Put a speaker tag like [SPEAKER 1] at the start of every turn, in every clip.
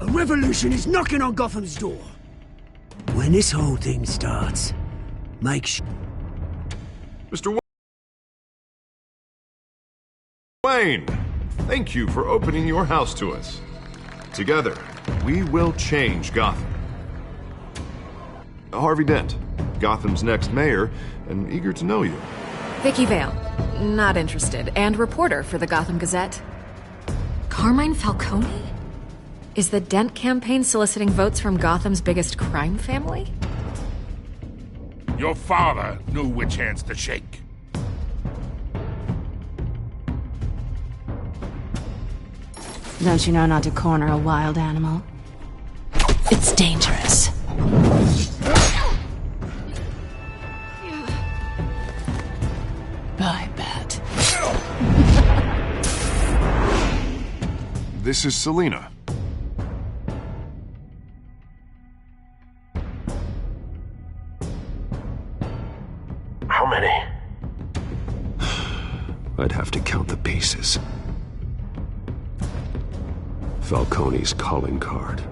[SPEAKER 1] A revolution is knocking on Gotham's door. When this whole thing starts, make sure...
[SPEAKER 2] Mr. Wayne, thank you for opening your house to us. Together, we will change Gotham. Harvey Dent, Gotham's next mayor, and eager to know you.
[SPEAKER 3] Vicky Vale, not interested, and reporter for the Gotham Gazette. Carmine Falcone? Is the Dent campaign soliciting votes from Gotham's biggest crime family?
[SPEAKER 4] Your father knew which hands to shake.
[SPEAKER 5] Don't you know not to corner a wild animal? It's dangerous. I bet.
[SPEAKER 2] This is Selina.
[SPEAKER 6] How many?
[SPEAKER 7] I'd have to count the pieces. Falcone's calling card.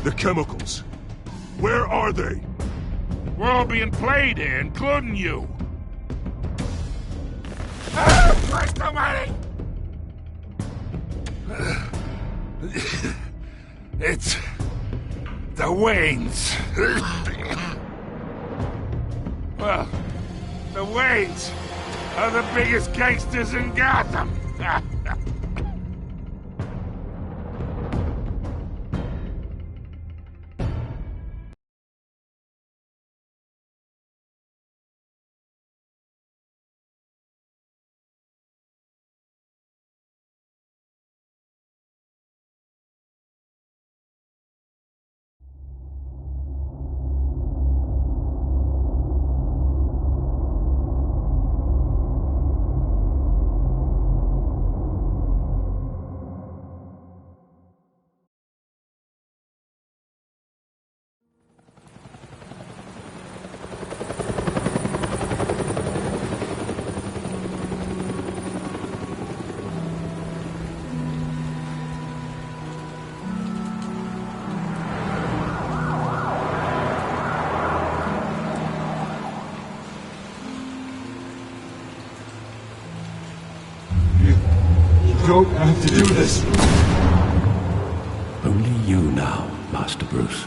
[SPEAKER 4] The chemicals. Where are they? We're all being played here, including you. Christ almighty! It's... the Waynes. Well, the Waynes are the biggest gangsters in Gotham.
[SPEAKER 8] You don't have to do this.
[SPEAKER 7] Only you now, Master Bruce.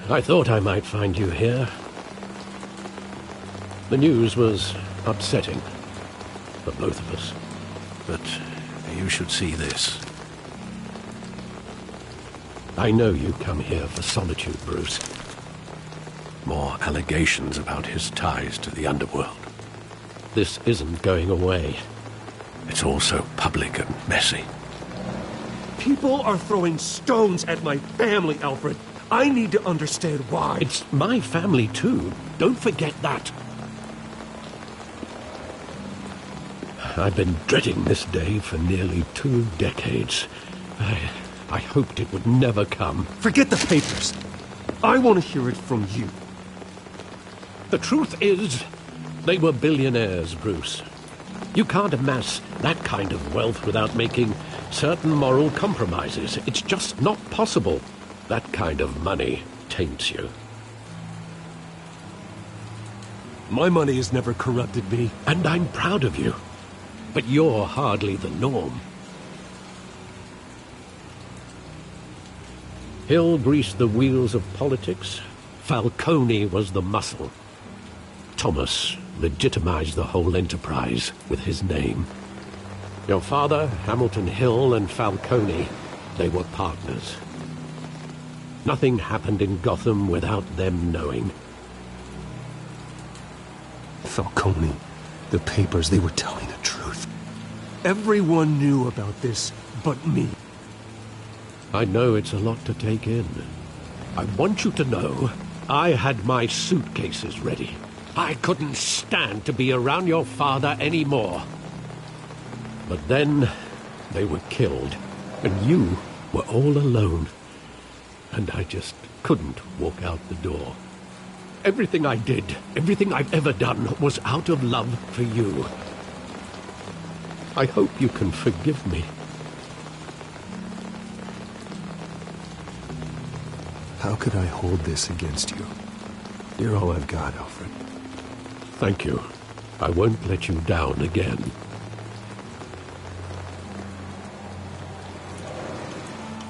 [SPEAKER 9] I thought I might find you here. The news was upsetting for both of us.
[SPEAKER 7] But you should see this.
[SPEAKER 9] I know you come here for solitude, Bruce.
[SPEAKER 7] More allegations about his ties to the underworld.
[SPEAKER 9] This isn't going away.
[SPEAKER 7] It's all so public and messy.
[SPEAKER 8] People are throwing stones at my family, Alfred. I need to understand why.
[SPEAKER 9] It's my family, too. Don't forget that. I've been dreading this day for nearly 2 decades. I hoped it would never come.
[SPEAKER 8] Forget the papers. I want to hear it from you.
[SPEAKER 9] The truth is, they were billionaires, Bruce. You can't amass that kind of wealth without making certain moral compromises. It's just not possible. That kind of money taints you.
[SPEAKER 8] My money has never corrupted me.
[SPEAKER 9] And I'm proud of you. But you're hardly the norm. Hill greased the wheels of politics. Falcone was the muscle. Thomas legitimized the whole enterprise with his name. Your father, Hamilton Hill, and Falcone, they were partners. Nothing happened in Gotham without them knowing.
[SPEAKER 8] Falcone, the papers, they were telling the truth. Everyone knew about this but me.
[SPEAKER 9] I know it's a lot to take in. I want you to know I had my suitcases ready. I couldn't stand to be around your father anymore. But then they were killed, and you were all alone. And I just couldn't walk out the door. Everything I did, everything I've ever done, was out of love for you. I hope you can forgive me.
[SPEAKER 8] How could I hold this against you? You're all I've got, Alfred.
[SPEAKER 9] Thank you. I won't let you down again.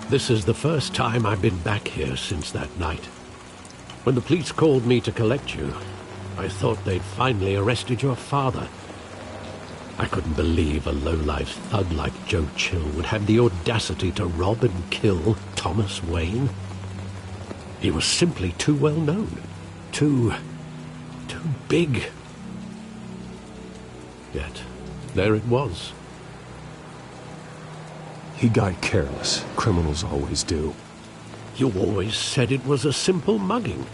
[SPEAKER 9] This is the first time I've been back here since that night. When the police called me to collect you, I thought they'd finally arrested your father. I couldn't believe a low-life thug like Joe Chill would have the audacity to rob and kill Thomas Wayne. He was simply too well known. Too big. Yet, there it was.
[SPEAKER 8] He got careless. Criminals always do.
[SPEAKER 9] You always said it was a simple mugging.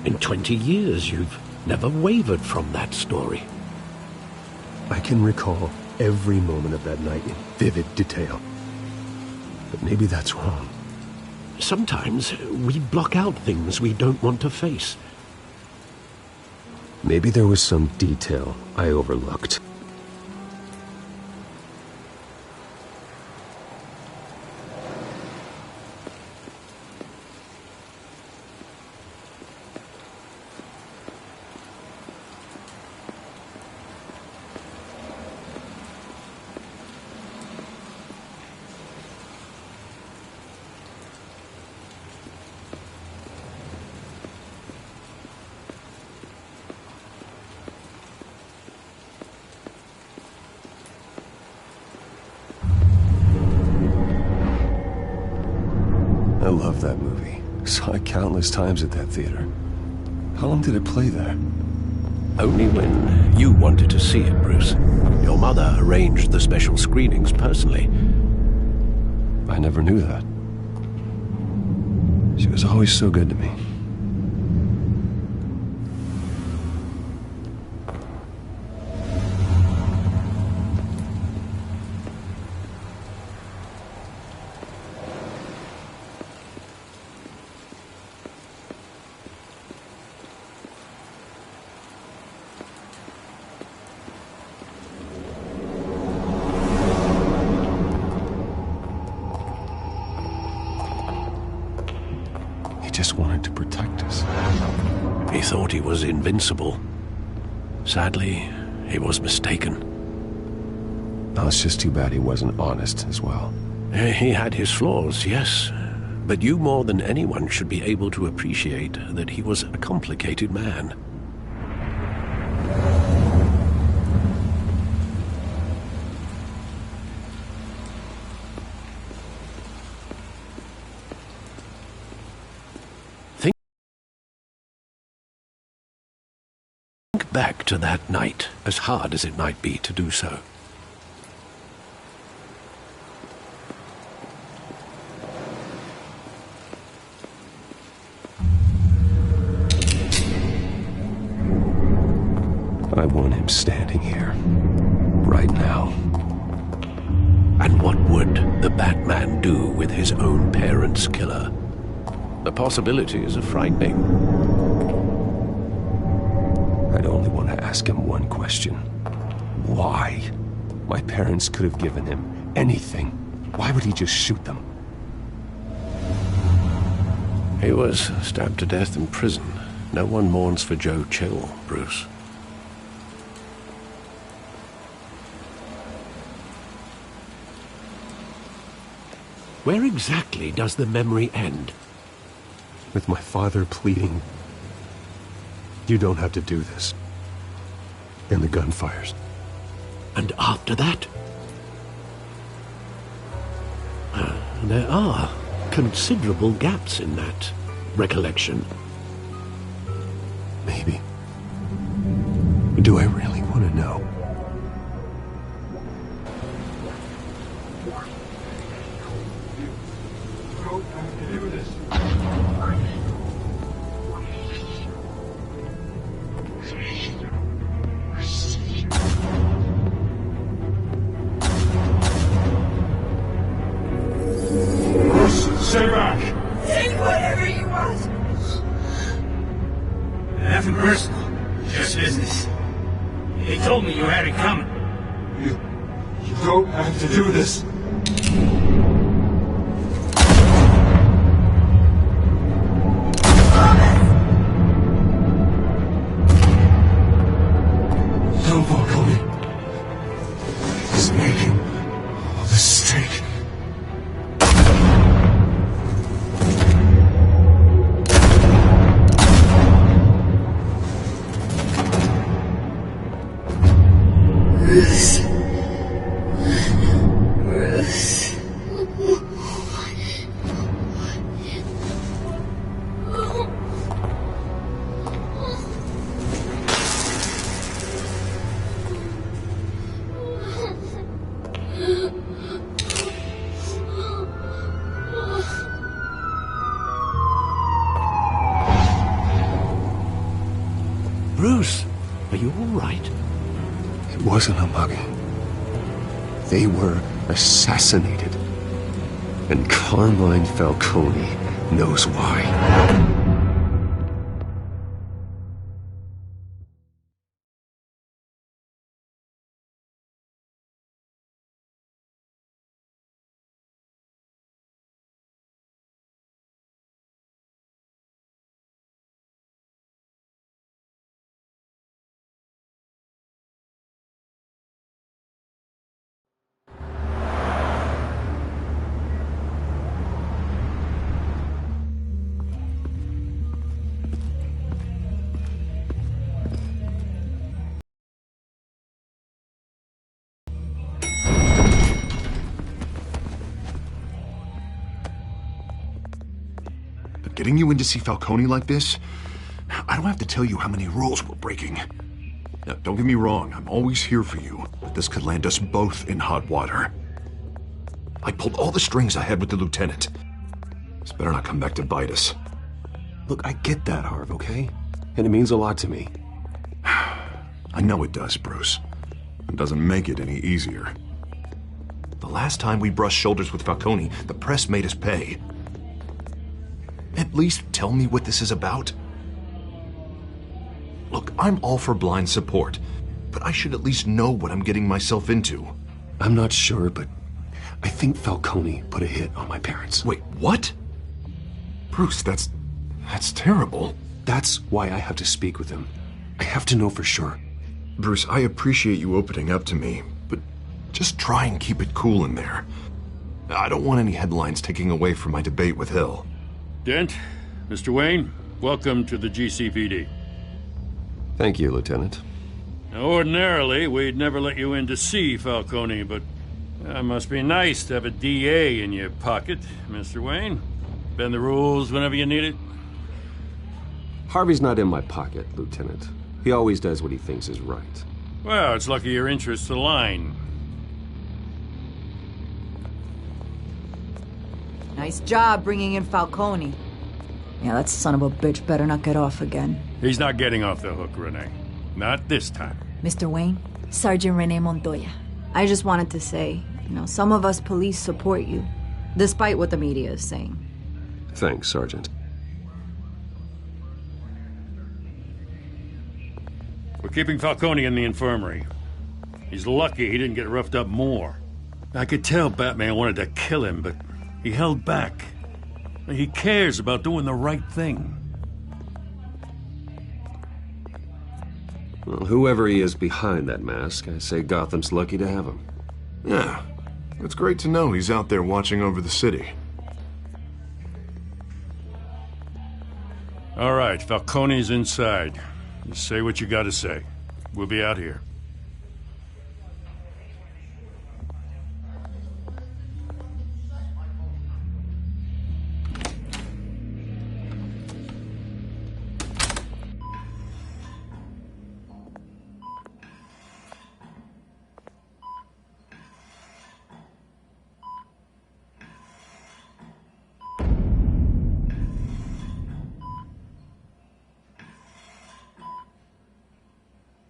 [SPEAKER 9] In 20 years, you've never wavered from that story.
[SPEAKER 8] I can recall every moment of that night in vivid detail. But maybe that's wrong.
[SPEAKER 9] Sometimes we block out things we don't want to face.
[SPEAKER 8] Maybe there was some detail I overlooked. I love that movie. Saw it countless times at that theater. How long did it play there?
[SPEAKER 9] Only when you wanted to see it, Bruce. Your mother arranged the special screenings personally.
[SPEAKER 8] I never knew that. She was always so good to me. Just wanted to protect us.
[SPEAKER 9] He thought he was invincible. Sadly, he was mistaken.
[SPEAKER 8] No, it's just too bad he wasn't honest as well.
[SPEAKER 9] He had his flaws, yes. But you more than anyone should be able to appreciate that he was a complicated man. Back to that night, as hard as it might be to do so.
[SPEAKER 8] I want him standing here, right now.
[SPEAKER 9] And what would the Batman do with his own parents' killer?
[SPEAKER 7] The possibilities are frightening.
[SPEAKER 8] I'd only want to ask him one question. Why? My parents could have given him anything. Why would he just shoot them?
[SPEAKER 7] He was stabbed to death in prison. No one mourns for Joe Chill, Bruce.
[SPEAKER 9] Where exactly does the memory end?
[SPEAKER 8] With my father pleading, "You don't have to do this." And the gunfires.
[SPEAKER 9] And after that? There are considerable gaps in that recollection.
[SPEAKER 8] Maybe. Do I really want to know?
[SPEAKER 4] Stay back!
[SPEAKER 10] Take whatever you want!
[SPEAKER 1] Nothing personal, just business. They told me you had it coming.
[SPEAKER 4] You don't have to do this.
[SPEAKER 8] No, Falcone. He's making a mistake.
[SPEAKER 9] Bruce, are you all right?
[SPEAKER 8] It wasn't a mugging. They were assassinated. And Carmine Falcone knows why.
[SPEAKER 2] Getting you in to see Falcone like this? I don't have to tell you how many rules we're breaking. Now, don't get me wrong, I'm always here for you, but this could land us both in hot water. I pulled all the strings I had with the lieutenant. This better not come back to bite us.
[SPEAKER 8] Look, I get that, Harv, okay? And it means a lot to me.
[SPEAKER 2] I know it does, Bruce. It doesn't make it any easier. The last time we brushed shoulders with Falcone, the press made us pay. At least tell me what this is about. Look, I'm all for blind support, but I should at least know what I'm getting myself into.
[SPEAKER 8] I'm not sure, but I think Falcone put a hit on my parents.
[SPEAKER 2] Wait, what? Bruce, that's terrible.
[SPEAKER 8] That's why I have to speak with him. I have to know for sure.
[SPEAKER 2] Bruce, I appreciate you opening up to me, but just try and keep it cool in there. I don't want any headlines taking away from my debate with Hill.
[SPEAKER 11] Dent, Mr. Wayne, welcome to the GCPD.
[SPEAKER 8] Thank you, Lieutenant.
[SPEAKER 11] Now, ordinarily, we'd never let you in to see Falcone, but it must be nice to have a DA in your pocket, Mr. Wayne. Bend the rules whenever you need it.
[SPEAKER 8] Harvey's not in my pocket, Lieutenant. He always does what he thinks is right.
[SPEAKER 11] Well, it's lucky your interests align.
[SPEAKER 10] Nice job bringing in Falcone. Yeah, that son of a bitch better not get off again.
[SPEAKER 11] He's not getting off the hook, Renee. Not this time.
[SPEAKER 10] Mr. Wayne, Sergeant Renee Montoya. I just wanted to say, some of us police support you, despite what the media is saying.
[SPEAKER 8] Thanks, Sergeant.
[SPEAKER 11] We're keeping Falcone in the infirmary. He's lucky he didn't get roughed up more. I could tell Batman wanted to kill him, but he held back. He cares about doing the right thing.
[SPEAKER 8] Well, whoever he is behind that mask, I say Gotham's lucky to have him.
[SPEAKER 2] Yeah, it's great to know he's out there watching over the city.
[SPEAKER 11] All right, Falcone's inside. You say what you gotta say. We'll be out here.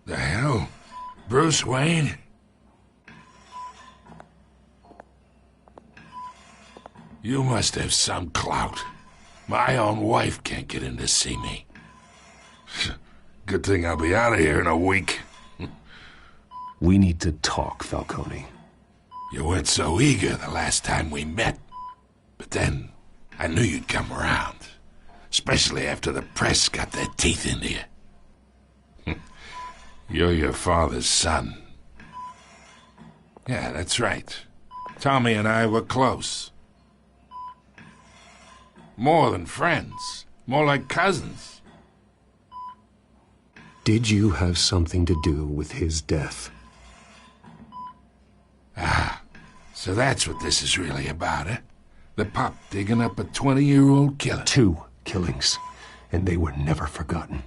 [SPEAKER 4] The hell? Bruce Wayne? You must have some clout. My own wife can't get in to see me. Good thing I'll be out of here in a week.
[SPEAKER 8] We need to talk, Falcone.
[SPEAKER 4] You weren't so eager the last time we met. But then, I knew you'd come around. Especially after the press got their teeth into you. You're your father's son. Yeah, that's right. Tommy and I were close. More than friends. More like cousins.
[SPEAKER 8] Did you have something to do with his death?
[SPEAKER 4] Ah, so that's what this is really about, eh? The pup digging up a 20-year-old killer.
[SPEAKER 8] 2 killings, and they were never forgotten.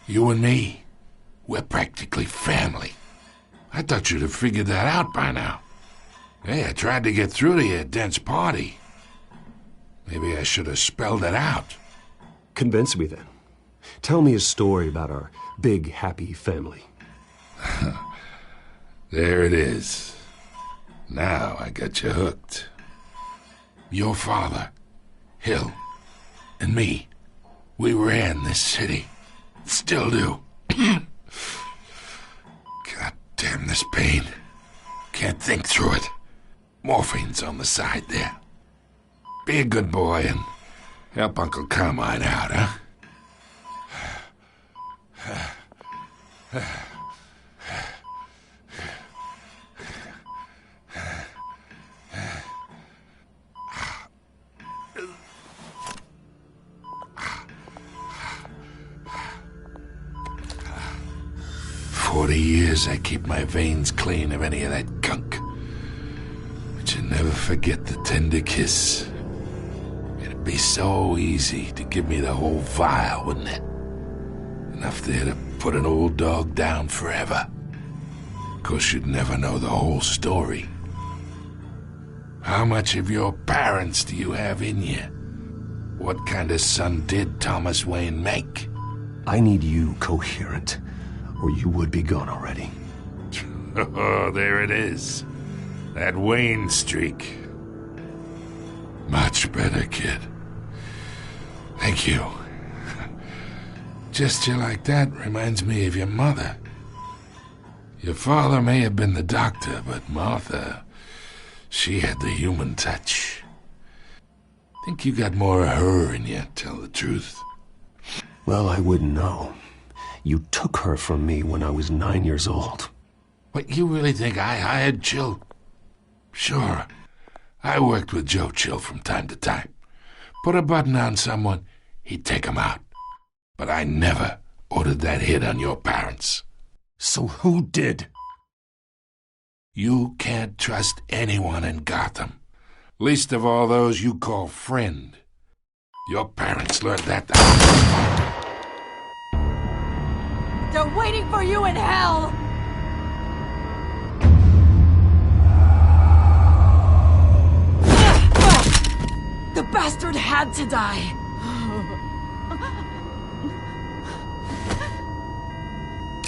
[SPEAKER 4] You and me, we're practically family. I thought you'd have figured that out by now. Hey, I tried to get through to you at Dent's party. Maybe I should have spelled it out.
[SPEAKER 8] Convince me then. Tell me a story about our big, happy family.
[SPEAKER 4] There it is. Now I got you hooked. Your father, Hill, and me, we ran this city. Still do. God damn this pain. Can't think through it. Morphine's on the side there. Be a good boy and help Uncle Carmine out, huh? 40 years I keep my veins clean of any of that gunk. But you never forget the tender kiss. It'd be so easy to give me the whole vial, wouldn't it? Enough there to put an old dog down forever. Of course, you'd never know the whole story. How much of your parents do you have in you? What kind of son did Thomas Wayne make?
[SPEAKER 8] I need you coherent, or you would be gone already.
[SPEAKER 4] Oh, there it is. That Wayne streak. Much better, kid. Thank you. Gesture like that reminds me of your mother. Your father may have been the doctor, but Martha, she had the human touch. Think you got more of her in you, tell the truth.
[SPEAKER 8] Well, I wouldn't know. You took her from me when I was 9 years old.
[SPEAKER 4] What, you really think I hired Chill? Sure. I worked with Joe Chill from time to time. Put a button on someone, he'd take him out. But I never ordered that hit on your parents.
[SPEAKER 8] So who did?
[SPEAKER 4] You can't trust anyone in Gotham. Least of all those you call friend. Your parents learned that.
[SPEAKER 10] They're waiting for you in hell! The bastard had to die!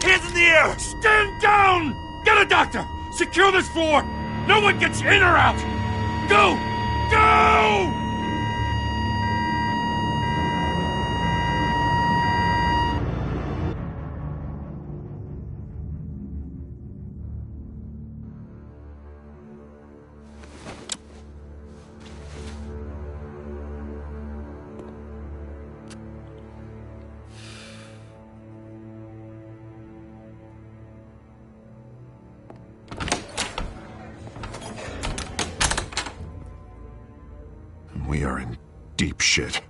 [SPEAKER 11] Hands in the air! Stand down! Get a doctor! Secure this floor! No one gets in or out! Go! Go!
[SPEAKER 2] shit.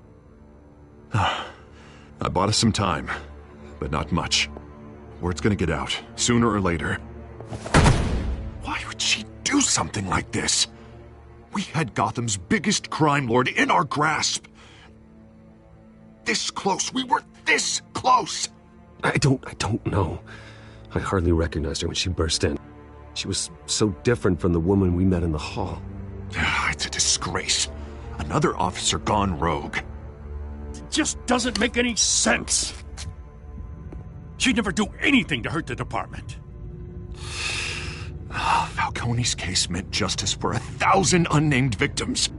[SPEAKER 2] I bought us some time, but not much. Word's gonna get out, sooner or later. Why would she do something like this? We had Gotham's biggest crime lord in our grasp. This close. We were this close.
[SPEAKER 8] I don't know. I hardly recognized her when she burst in. She was so different from the woman we met in the hall.
[SPEAKER 2] It's a disgrace. Another officer gone rogue.
[SPEAKER 11] It just doesn't make any sense. She'd never do anything to hurt the department.
[SPEAKER 2] Falcone's case meant justice for 1,000 unnamed victims.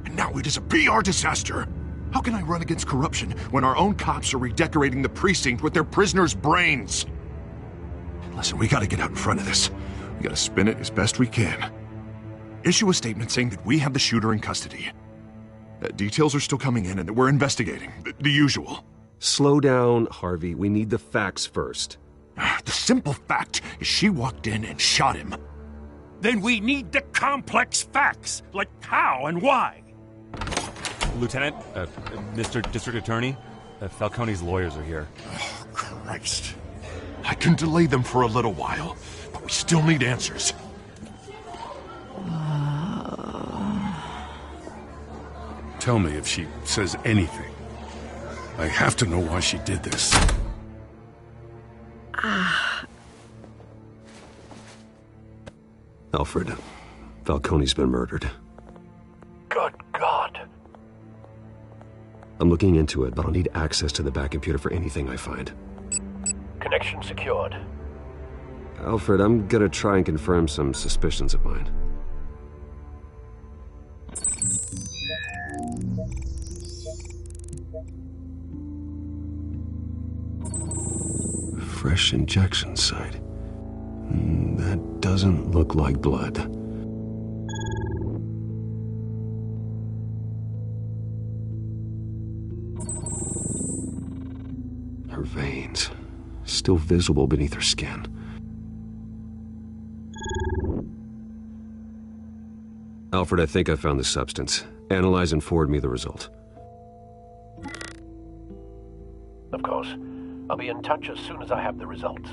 [SPEAKER 2] And now it is a PR disaster. How can I run against corruption when our own cops are redecorating the precinct with their prisoners' brains? Listen, we gotta get out in front of this. We gotta spin it as best we can. Issue a statement saying that we have the shooter in custody. Details are still coming in and that we're investigating. The usual.
[SPEAKER 8] Slow down, Harvey. We need the facts first.
[SPEAKER 2] The simple fact is she walked in and shot him.
[SPEAKER 11] Then we need the complex facts, like how and why.
[SPEAKER 12] Lieutenant, Mr. District Attorney, Falcone's lawyers are here.
[SPEAKER 2] Oh, Christ. I can delay them for a little while, but we still need answers.
[SPEAKER 11] Tell me if she says anything. I have to know why she did this.
[SPEAKER 8] Alfred, Falcone's been murdered.
[SPEAKER 6] Good God.
[SPEAKER 8] I'm looking into it, but I'll need access to the back computer for anything I find.
[SPEAKER 6] Connection secured.
[SPEAKER 8] Alfred, I'm gonna try and confirm some suspicions of mine. Fresh injection site. That doesn't look like blood. Her veins, still visible beneath her skin. Alfred, I think I found the substance. Analyze and forward me the result.
[SPEAKER 6] Of course. I'll be in touch as soon as I have the results.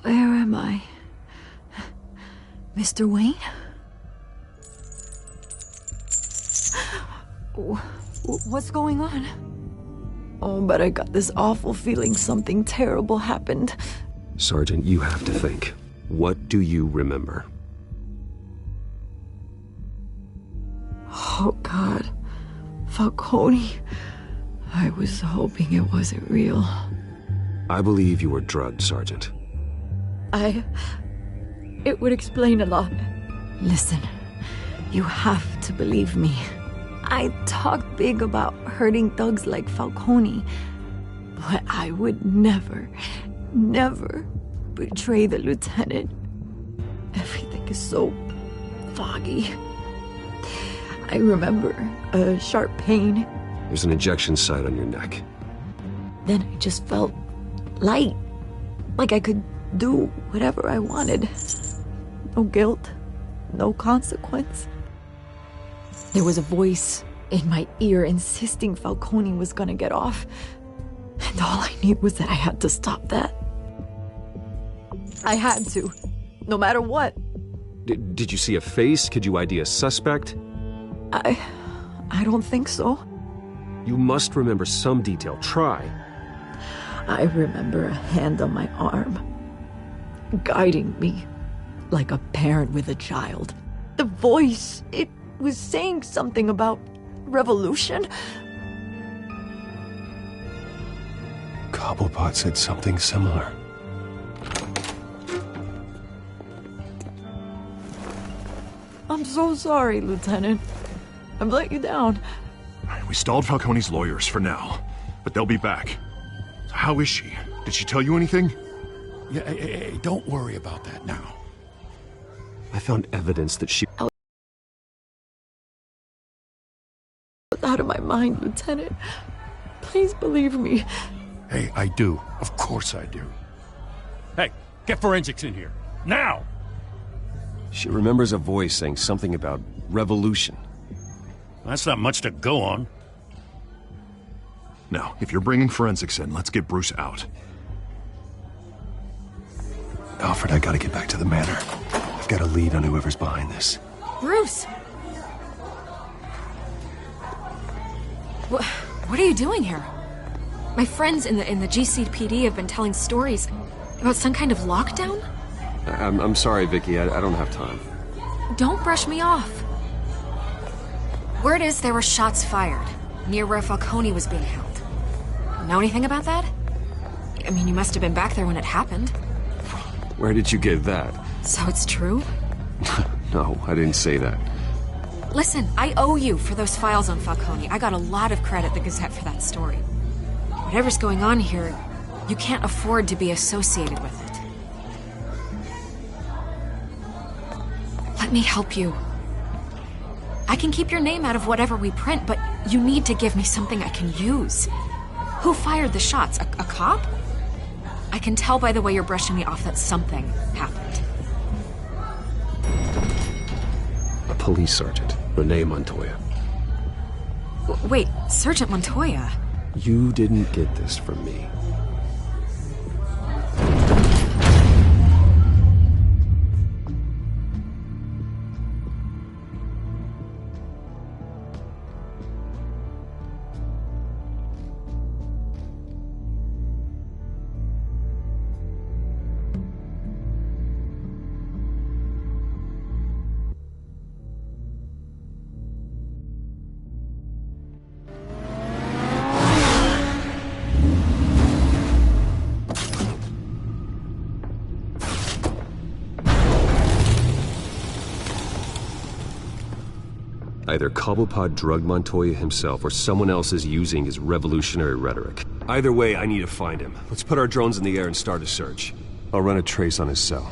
[SPEAKER 10] Where am I? Mr. Wayne? What's going on? Oh, but I got this awful feeling something terrible happened.
[SPEAKER 8] Sergeant, you have to think. What do you remember?
[SPEAKER 10] Oh, God. Falcone. I was hoping it wasn't real.
[SPEAKER 8] I believe you were drugged, Sergeant.
[SPEAKER 10] It would explain a lot. Listen, you have to believe me. I talked big about hurting thugs like Falcone, but I would never betray the lieutenant. Everything is so foggy. I remember a sharp pain.
[SPEAKER 8] There's an injection site on your neck.
[SPEAKER 10] Then I just felt light, like I could do whatever I wanted. No guilt, no consequence. There was a voice in my ear insisting Falcone was gonna get off, and all I knew was that I had to stop that. I had to, no matter what.
[SPEAKER 8] Did you see a face? Could you ID a suspect?
[SPEAKER 10] I don't think so.
[SPEAKER 8] You must remember some detail. Try.
[SPEAKER 10] I remember a hand on my arm, guiding me like a parent with a child. The voice, it was saying something about revolution.
[SPEAKER 8] Cobblepot said something similar.
[SPEAKER 10] I'm so sorry, Lieutenant. I've let you down.
[SPEAKER 2] We stalled Falcone's lawyers for now, but they'll be back. So how is she? Did she tell you anything?
[SPEAKER 11] Yeah, hey, don't worry about that now.
[SPEAKER 8] I found evidence that she...
[SPEAKER 10] Out of my mind, Lieutenant. Please believe me.
[SPEAKER 11] Hey, I do. Of course I do. Hey, get forensics in here. Now!
[SPEAKER 8] She remembers a voice saying something about revolution.
[SPEAKER 11] That's not much to go on.
[SPEAKER 2] Now, if you're bringing forensics in, let's get Bruce out.
[SPEAKER 8] Alfred, I gotta get back to the manor. I've got a lead on whoever's behind this.
[SPEAKER 3] Bruce! What are you doing here? My friends in the GCPD have been telling stories about some kind of lockdown?
[SPEAKER 8] I'm sorry, Vicky. I don't have time.
[SPEAKER 3] Don't brush me off. Word is there were shots fired near where Falcone was being held. Know anything about that? I mean, you must have been back there when it happened.
[SPEAKER 8] Where did you get that?
[SPEAKER 3] So it's true?
[SPEAKER 8] No, I didn't say that.
[SPEAKER 3] Listen, I owe you for those files on Falcone. I got a lot of credit at the Gazette for that story. Whatever's going on here, you can't afford to be associated with it. Let me help you. I can keep your name out of whatever we print, but you need to give me something I can use. Who fired the shots? A cop? I can tell by the way you're brushing me off that something happened.
[SPEAKER 8] A police sergeant.
[SPEAKER 7] Renee Montoya.
[SPEAKER 3] Wait, Sergeant Montoya?
[SPEAKER 8] You didn't get this from me. Either Cobblepot drugged Montoya himself, or someone else is using his revolutionary rhetoric. Either way, I need to find him. Let's put our drones in the air and start a search. I'll run a trace on his cell.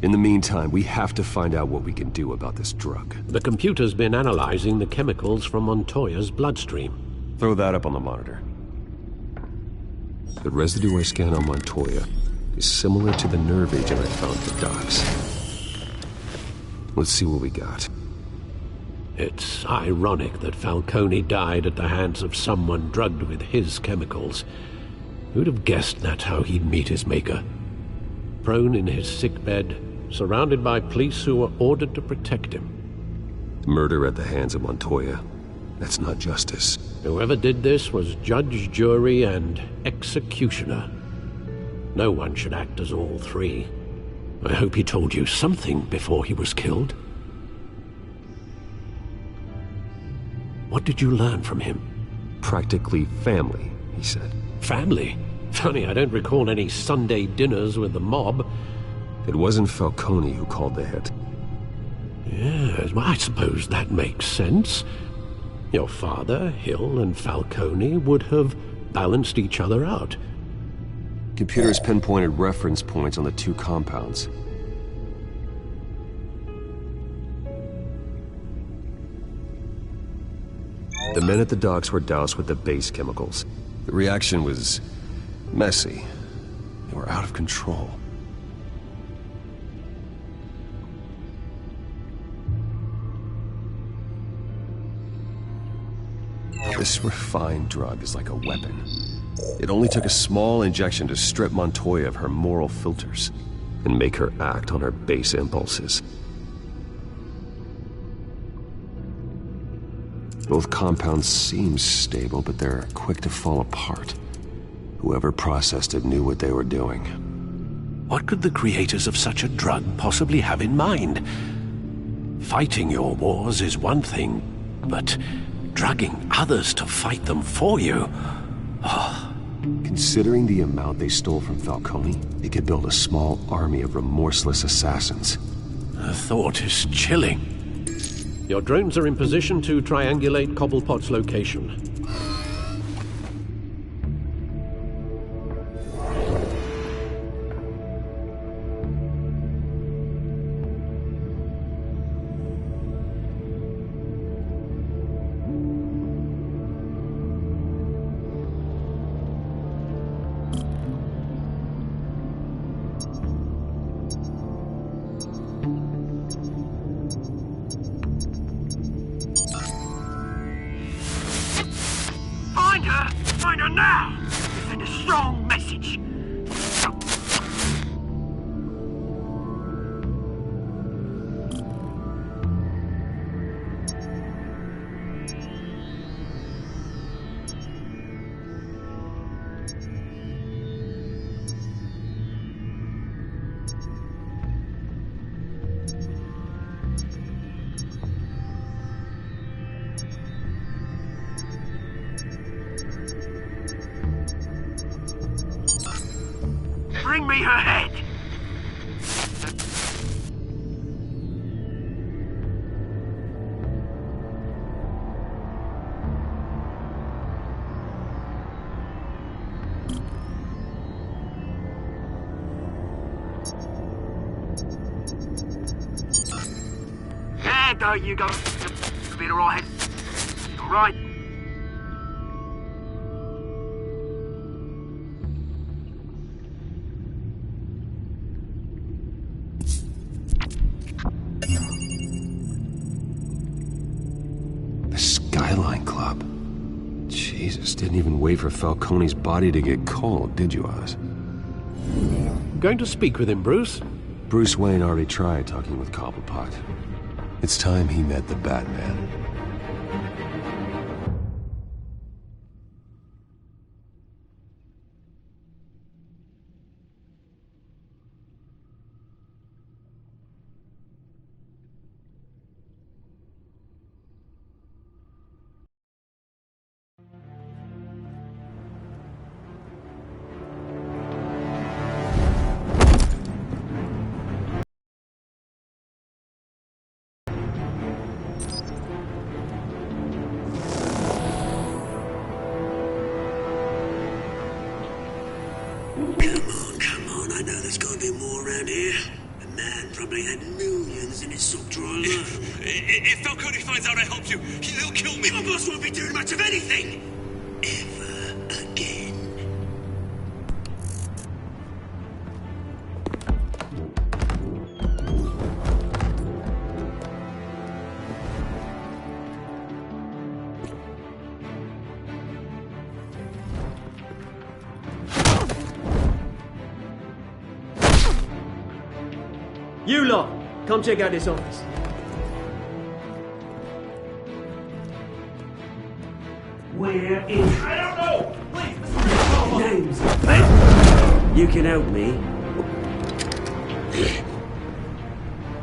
[SPEAKER 8] In the meantime, we have to find out what we can do about this drug.
[SPEAKER 9] The computer's been analyzing the chemicals from Montoya's bloodstream.
[SPEAKER 8] Throw that up on the monitor. The residue I scanned on Montoya is similar to the nerve agent I found at the docks. Let's see what we got.
[SPEAKER 9] It's ironic that Falcone died at the hands of someone drugged with his chemicals. Who'd have guessed that's how he'd meet his maker? Prone in his sickbed, surrounded by police who were ordered to protect him.
[SPEAKER 8] Murder at the hands of Montoya. That's not justice.
[SPEAKER 9] Whoever did this was judge, jury, and executioner. No one should act as all three. I hope he told you something before he was killed. What did you learn from him?
[SPEAKER 8] Practically family, he said.
[SPEAKER 9] Family? Funny, I don't recall any Sunday dinners with the mob.
[SPEAKER 8] It wasn't Falcone who called the hit.
[SPEAKER 9] Yes, well, I suppose that makes sense. Your father, Hill, and Falcone would have balanced each other out.
[SPEAKER 8] Computers pinpointed reference points on the two compounds. The men at the docks were doused with the base chemicals. The reaction was messy. They were out of control. This refined drug is like a weapon. It only took a small injection to strip Montoya of her moral filters and make her act on her base impulses. Both compounds seem stable, but they're quick to fall apart. Whoever processed it knew what they were doing.
[SPEAKER 9] What could the creators of such a drug possibly have in mind? Fighting your wars is one thing, but drugging others to fight them for you? Oh.
[SPEAKER 8] Considering the amount they stole from Falcone, they could build a small army of remorseless assassins.
[SPEAKER 9] The thought is chilling. Your drones are in position to triangulate Cobblepot's location.
[SPEAKER 1] Find her! Find her now! Send a strong message. Bring me her head! There you go. Be all right. All right.
[SPEAKER 8] The Skyline Club. Jesus, didn't even wait for Falcone's body to get cold, did you, Oz?
[SPEAKER 9] Going to speak with him, Bruce?
[SPEAKER 8] Bruce Wayne already tried talking with Cobblepot. It's time he met the Batman.
[SPEAKER 1] Come on, I know there's gotta be more around here. The man probably had millions in his sock drawer alone.
[SPEAKER 13] If Falcone finds out I helped you, he'll kill me.
[SPEAKER 1] Your boss won't be doing much of anything! Ever again.
[SPEAKER 14] You lot, come check out this office.
[SPEAKER 1] Where is...
[SPEAKER 13] I don't know! Please,
[SPEAKER 1] names? Hey, you can help me.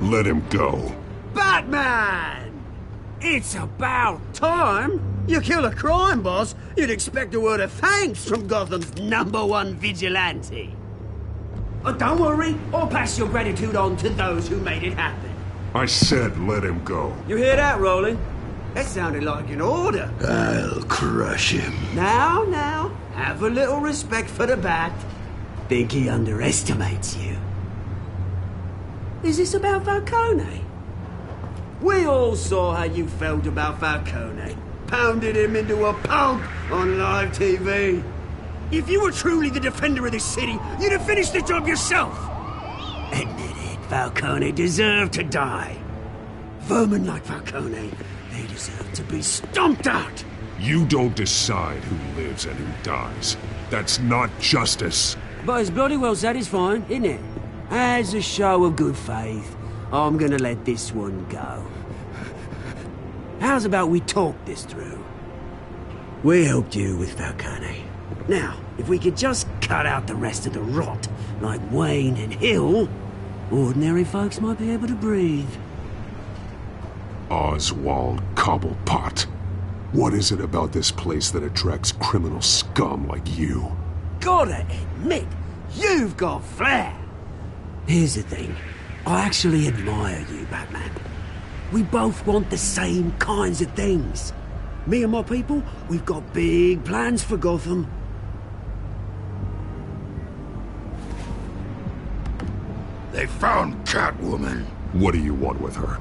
[SPEAKER 2] Let him go.
[SPEAKER 1] Batman! It's about time. You kill a crime boss, you'd expect a word of thanks from Gotham's #1 vigilante. Oh, don't worry, I'll pass your gratitude on to those who made it happen.
[SPEAKER 2] I said let him go.
[SPEAKER 1] You hear that, Roland? That sounded like an order.
[SPEAKER 2] I'll crush him.
[SPEAKER 1] Now, have a little respect for the Bat. Think he underestimates you. Is this about Falcone? We all saw how you felt about Falcone. Pounded him into a pulp on live TV. If you were truly the defender of this city, you'd have finished the job yourself. Admit it, Falcone deserved to die. Vermin like Falcone, they deserve to be stomped out.
[SPEAKER 2] You don't decide who lives and who dies. That's not justice.
[SPEAKER 1] But it's bloody well satisfying, isn't it? As a show of good faith, I'm gonna let this one go. How's about we talk this through? We helped you with Falcone. Now, if we could just cut out the rest of the rot, like Wayne and Hill, ordinary folks might be able to breathe.
[SPEAKER 2] Oswald Cobblepot. What is it about this place that attracts criminal scum like you?
[SPEAKER 1] Gotta admit, you've got flair. Here's the thing. I actually admire you, Batman. We both want the same kinds of things. Me and my people, we've got big plans for Gotham.
[SPEAKER 2] They found Catwoman. What do you want with her?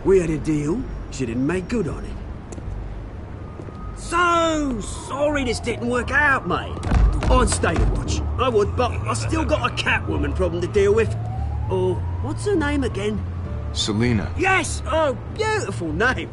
[SPEAKER 1] We had a deal. She didn't make good on it. So sorry this didn't work out, mate. I'd stay to watch. I would, but I still got a Catwoman problem to deal with. Oh, what's her name again?
[SPEAKER 15] Selina.
[SPEAKER 1] Yes! Oh, beautiful name.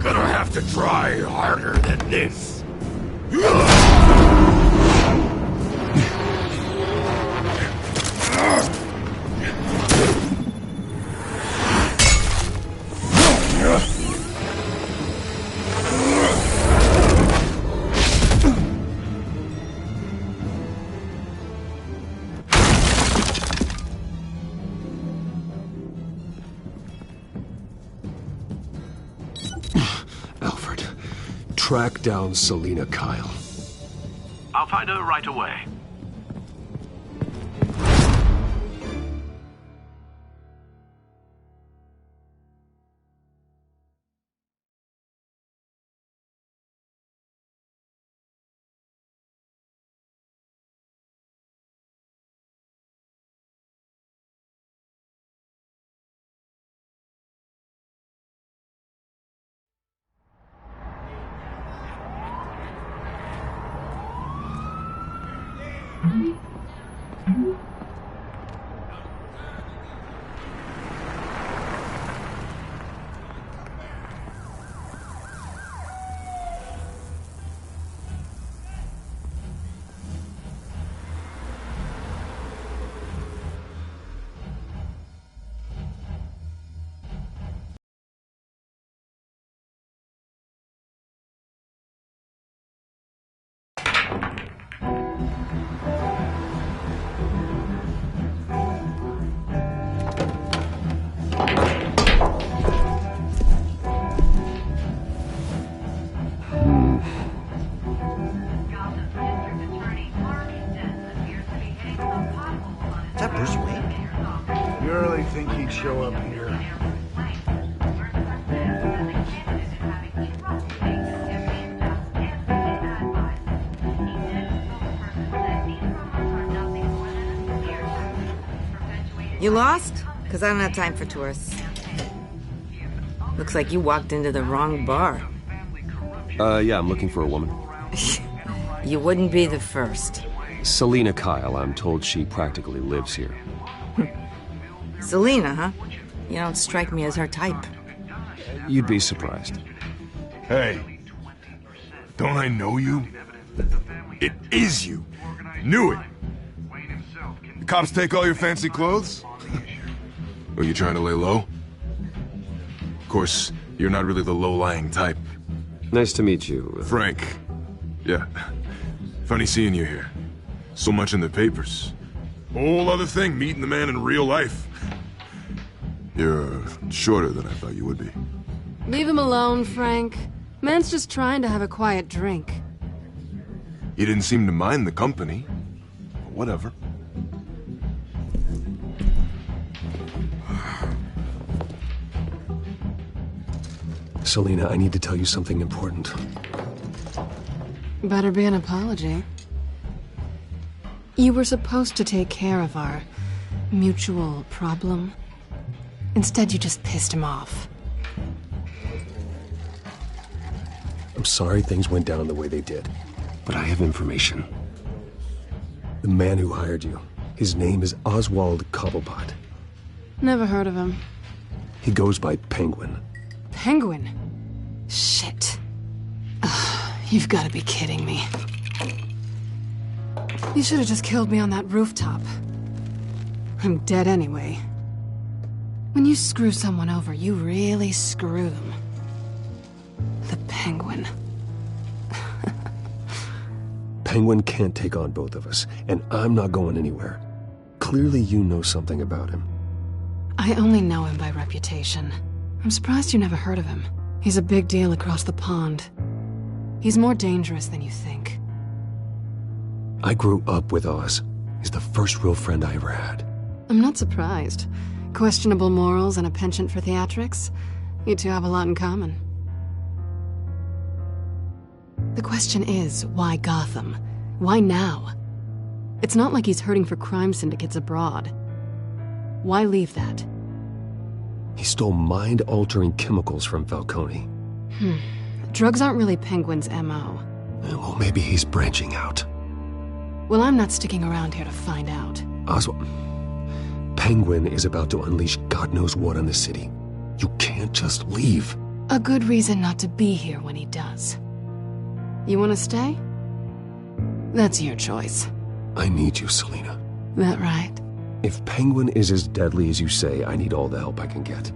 [SPEAKER 4] Gonna have to try harder than this.
[SPEAKER 8] Alfred, track down Selina Kyle.
[SPEAKER 13] I'll find her right away.
[SPEAKER 15] Is that Bruce Wayne?
[SPEAKER 16] You really think he'd show up here?
[SPEAKER 10] You lost? Because I don't have time for tourists. Looks like you walked into the wrong bar.
[SPEAKER 8] Yeah, I'm looking for a woman.
[SPEAKER 10] You wouldn't be the first.
[SPEAKER 8] Selina Kyle, I'm told she practically lives here.
[SPEAKER 10] Selina, huh? You don't strike me as her type.
[SPEAKER 8] You'd be surprised.
[SPEAKER 16] Hey, don't I know you? It is you. Knew it. The cops take all your fancy clothes?
[SPEAKER 2] Are you trying to lay low? Of course, you're not really the low-lying type.
[SPEAKER 8] Nice to meet you.
[SPEAKER 2] Frank. Yeah. Funny seeing you here. So much in the papers. Whole other thing, meeting the man in real life. You're shorter than I thought you would be.
[SPEAKER 17] Leave him alone, Frank. Man's just trying to have a quiet drink.
[SPEAKER 2] You didn't seem to mind the company. Whatever.
[SPEAKER 8] Selina, I need to tell you something important.
[SPEAKER 17] Better be an apology. You were supposed to take care of our mutual problem. Instead, you just pissed him off.
[SPEAKER 8] I'm sorry things went down the way they did, but I have information. The man who hired you, his name is Oswald Cobblepot.
[SPEAKER 17] Never heard of him.
[SPEAKER 8] He goes by Penguin.
[SPEAKER 17] Penguin? Shit. Ugh, you've got to be kidding me. You should have just killed me on that rooftop. I'm dead anyway. When you screw someone over, you really screw them. The Penguin.
[SPEAKER 8] Penguin can't take on both of us, and I'm not going anywhere. Clearly you know something about him.
[SPEAKER 17] I only know him by reputation. I'm surprised you never heard of him. He's a big deal across the pond. He's more dangerous than you think.
[SPEAKER 8] I grew up with Oz. He's the first real friend I ever had.
[SPEAKER 17] I'm not surprised. Questionable morals and a penchant for theatrics. You two have a lot in common. The question is, why Gotham? Why now? It's not like he's hurting for crime syndicates abroad. Why leave that?
[SPEAKER 8] He stole mind-altering chemicals from Falcone.
[SPEAKER 17] Drugs aren't really Penguin's MO.
[SPEAKER 8] Well, maybe he's branching out.
[SPEAKER 17] Well, I'm not sticking around here to find out.
[SPEAKER 8] Oswald, Penguin is about to unleash God knows what on the city. You can't just leave.
[SPEAKER 17] A good reason not to be here when he does. You want to stay? That's your choice.
[SPEAKER 8] I need you, Selina.
[SPEAKER 17] That right?
[SPEAKER 8] If Penguin is as deadly as you say, I need all the help I can get.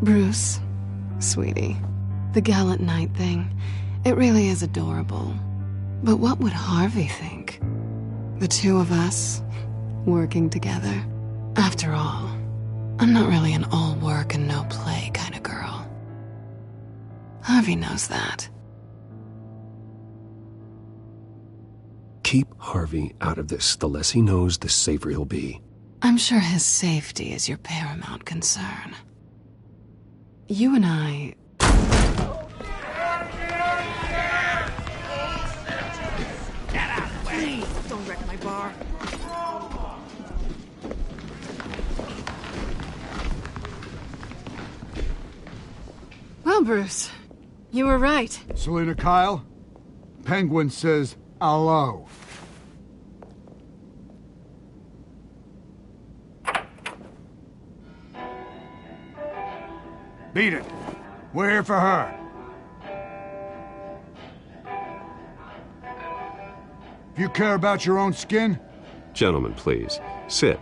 [SPEAKER 17] Bruce, sweetie, the gallant knight thing, it really is adorable. But what would Harvey think? The two of us, working together. After all, I'm not really an all work and no play kind of girl. Harvey knows that.
[SPEAKER 8] Keep Harvey out of this. The less he knows, the safer he'll be.
[SPEAKER 17] I'm sure his safety is your paramount concern. You and I...
[SPEAKER 18] Get out of the way! Please, don't wreck my bar.
[SPEAKER 17] Well, Bruce, you were right.
[SPEAKER 19] Selina Kyle, Penguin says hello. Beat it. We're here for her. If you care about your own skin...
[SPEAKER 8] Gentlemen, please. Sit.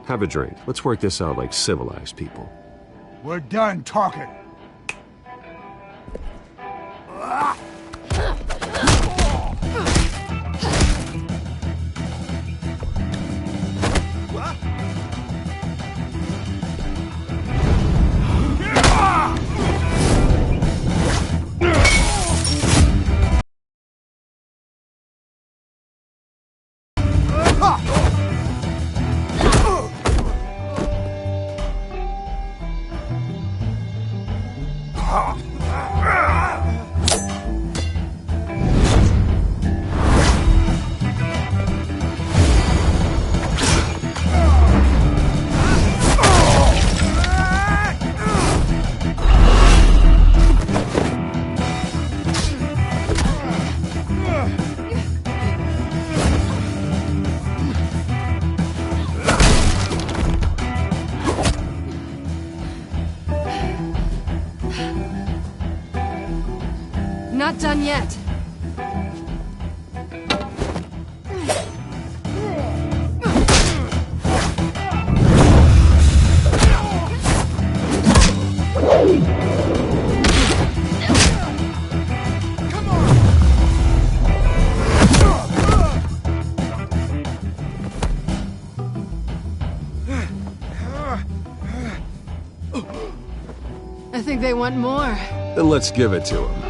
[SPEAKER 8] Have a drink. Let's work this out like civilized people.
[SPEAKER 19] We're done talking.
[SPEAKER 17] Not done yet. I think they want more.
[SPEAKER 8] Then let's give it to them.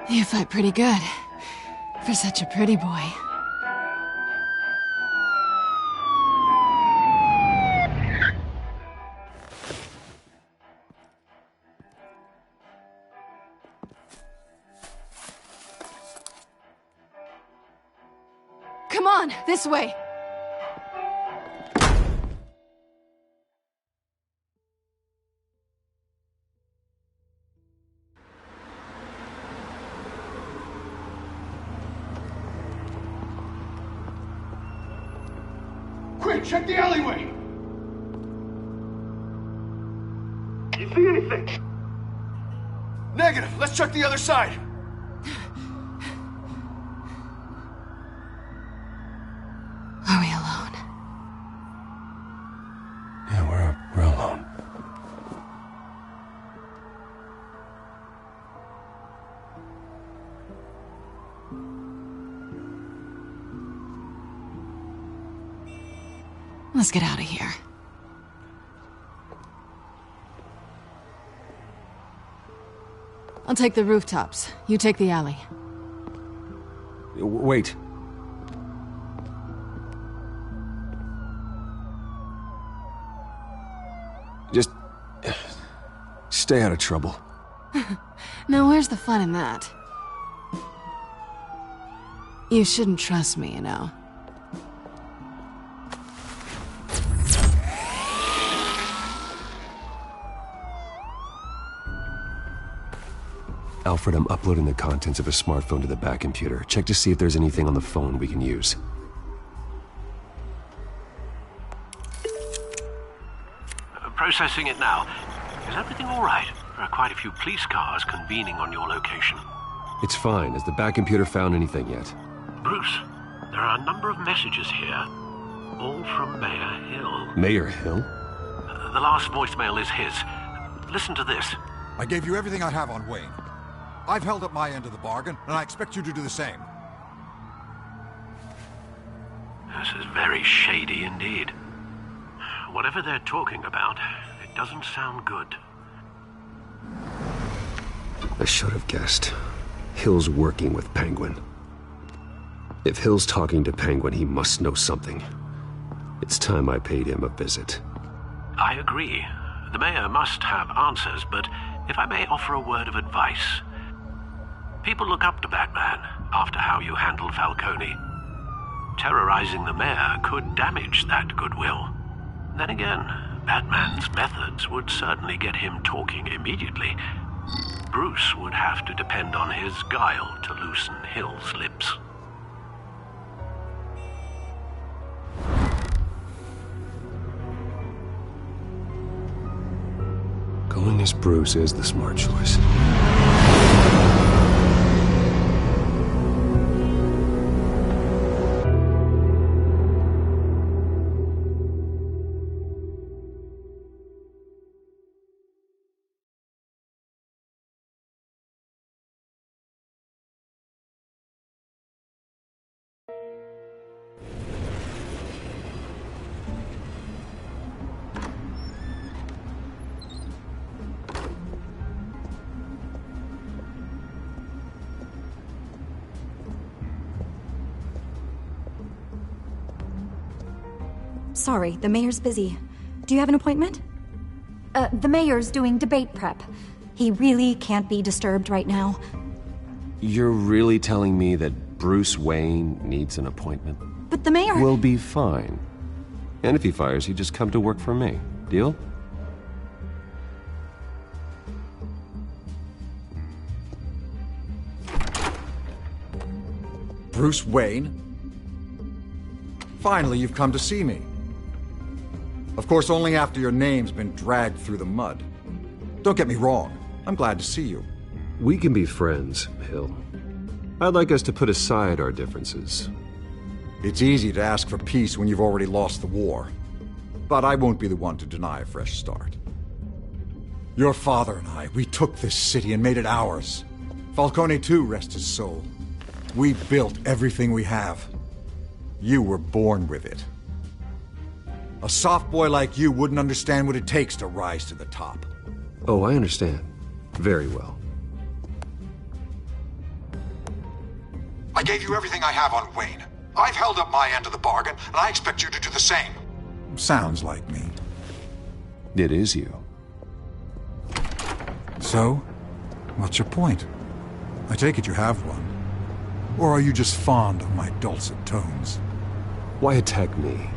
[SPEAKER 17] You fight pretty good. For such a pretty boy. Come on, this way!
[SPEAKER 16] Quick, check the alleyway!
[SPEAKER 13] You see anything?
[SPEAKER 16] Negative. Let's check the other side.
[SPEAKER 17] Are we alone?
[SPEAKER 7] Yeah, we're alone.
[SPEAKER 17] Let's get out of here. I'll take the rooftops. You take the alley.
[SPEAKER 8] Wait. Just stay out of trouble.
[SPEAKER 17] Now, where's the fun in that? You shouldn't trust me, you know.
[SPEAKER 8] Alfred, I'm uploading the contents of a smartphone to the back computer. Check to see if there's anything on the phone we can use.
[SPEAKER 9] Processing it now. Is everything all right? There are quite a few police cars convening on your location.
[SPEAKER 8] It's fine. Has the back computer found anything yet?
[SPEAKER 9] Bruce, there are a number of messages here, all from Mayor Hill.
[SPEAKER 8] Mayor Hill?
[SPEAKER 9] The last voicemail is his. Listen to this.
[SPEAKER 20] I gave you everything I have on Wayne. I've held up my end of the bargain, and I expect you to do the same.
[SPEAKER 9] This is very shady indeed. Whatever they're talking about, it doesn't sound good.
[SPEAKER 8] I should have guessed. Hill's working with Penguin. If Hill's talking to Penguin, he must know something. It's time I paid him a visit.
[SPEAKER 9] I agree. The mayor must have answers, but if I may offer a word of advice. People look up to Batman after how you handled Falcone. Terrorizing the mayor could damage that goodwill. Then again, Batman's methods would certainly get him talking immediately. Bruce would have to depend on his guile to loosen Hill's lips.
[SPEAKER 8] Going as Bruce is the smart choice.
[SPEAKER 21] Sorry, the mayor's busy. Do you have an appointment? The mayor's doing debate prep. He really can't be disturbed right now.
[SPEAKER 8] You're really telling me that Bruce Wayne needs an appointment?
[SPEAKER 21] But the mayor...
[SPEAKER 8] We'll be fine. And if he fires you, just come to work for me. Deal?
[SPEAKER 20] Bruce Wayne? Finally, you've come to see me. Of course, only after your name's been dragged through the mud. Don't get me wrong. I'm glad to see you.
[SPEAKER 8] We can be friends, Hill. I'd like us to put aside our differences.
[SPEAKER 20] It's easy to ask for peace when you've already lost the war. But I won't be the one to deny a fresh start. Your father and I, we took this city and made it ours. Falcone too, rest his soul. We built everything we have. You were born with it. A soft boy like you wouldn't understand what it takes to rise to the top.
[SPEAKER 8] Oh, I understand. Very well.
[SPEAKER 20] I gave you everything I have on Wayne. I've held up my end of the bargain, and I expect you to do the same. Sounds like me.
[SPEAKER 8] It is you.
[SPEAKER 20] So, what's your point? I take it you have one. Or are you just fond of my dulcet tones?
[SPEAKER 8] Why attack me?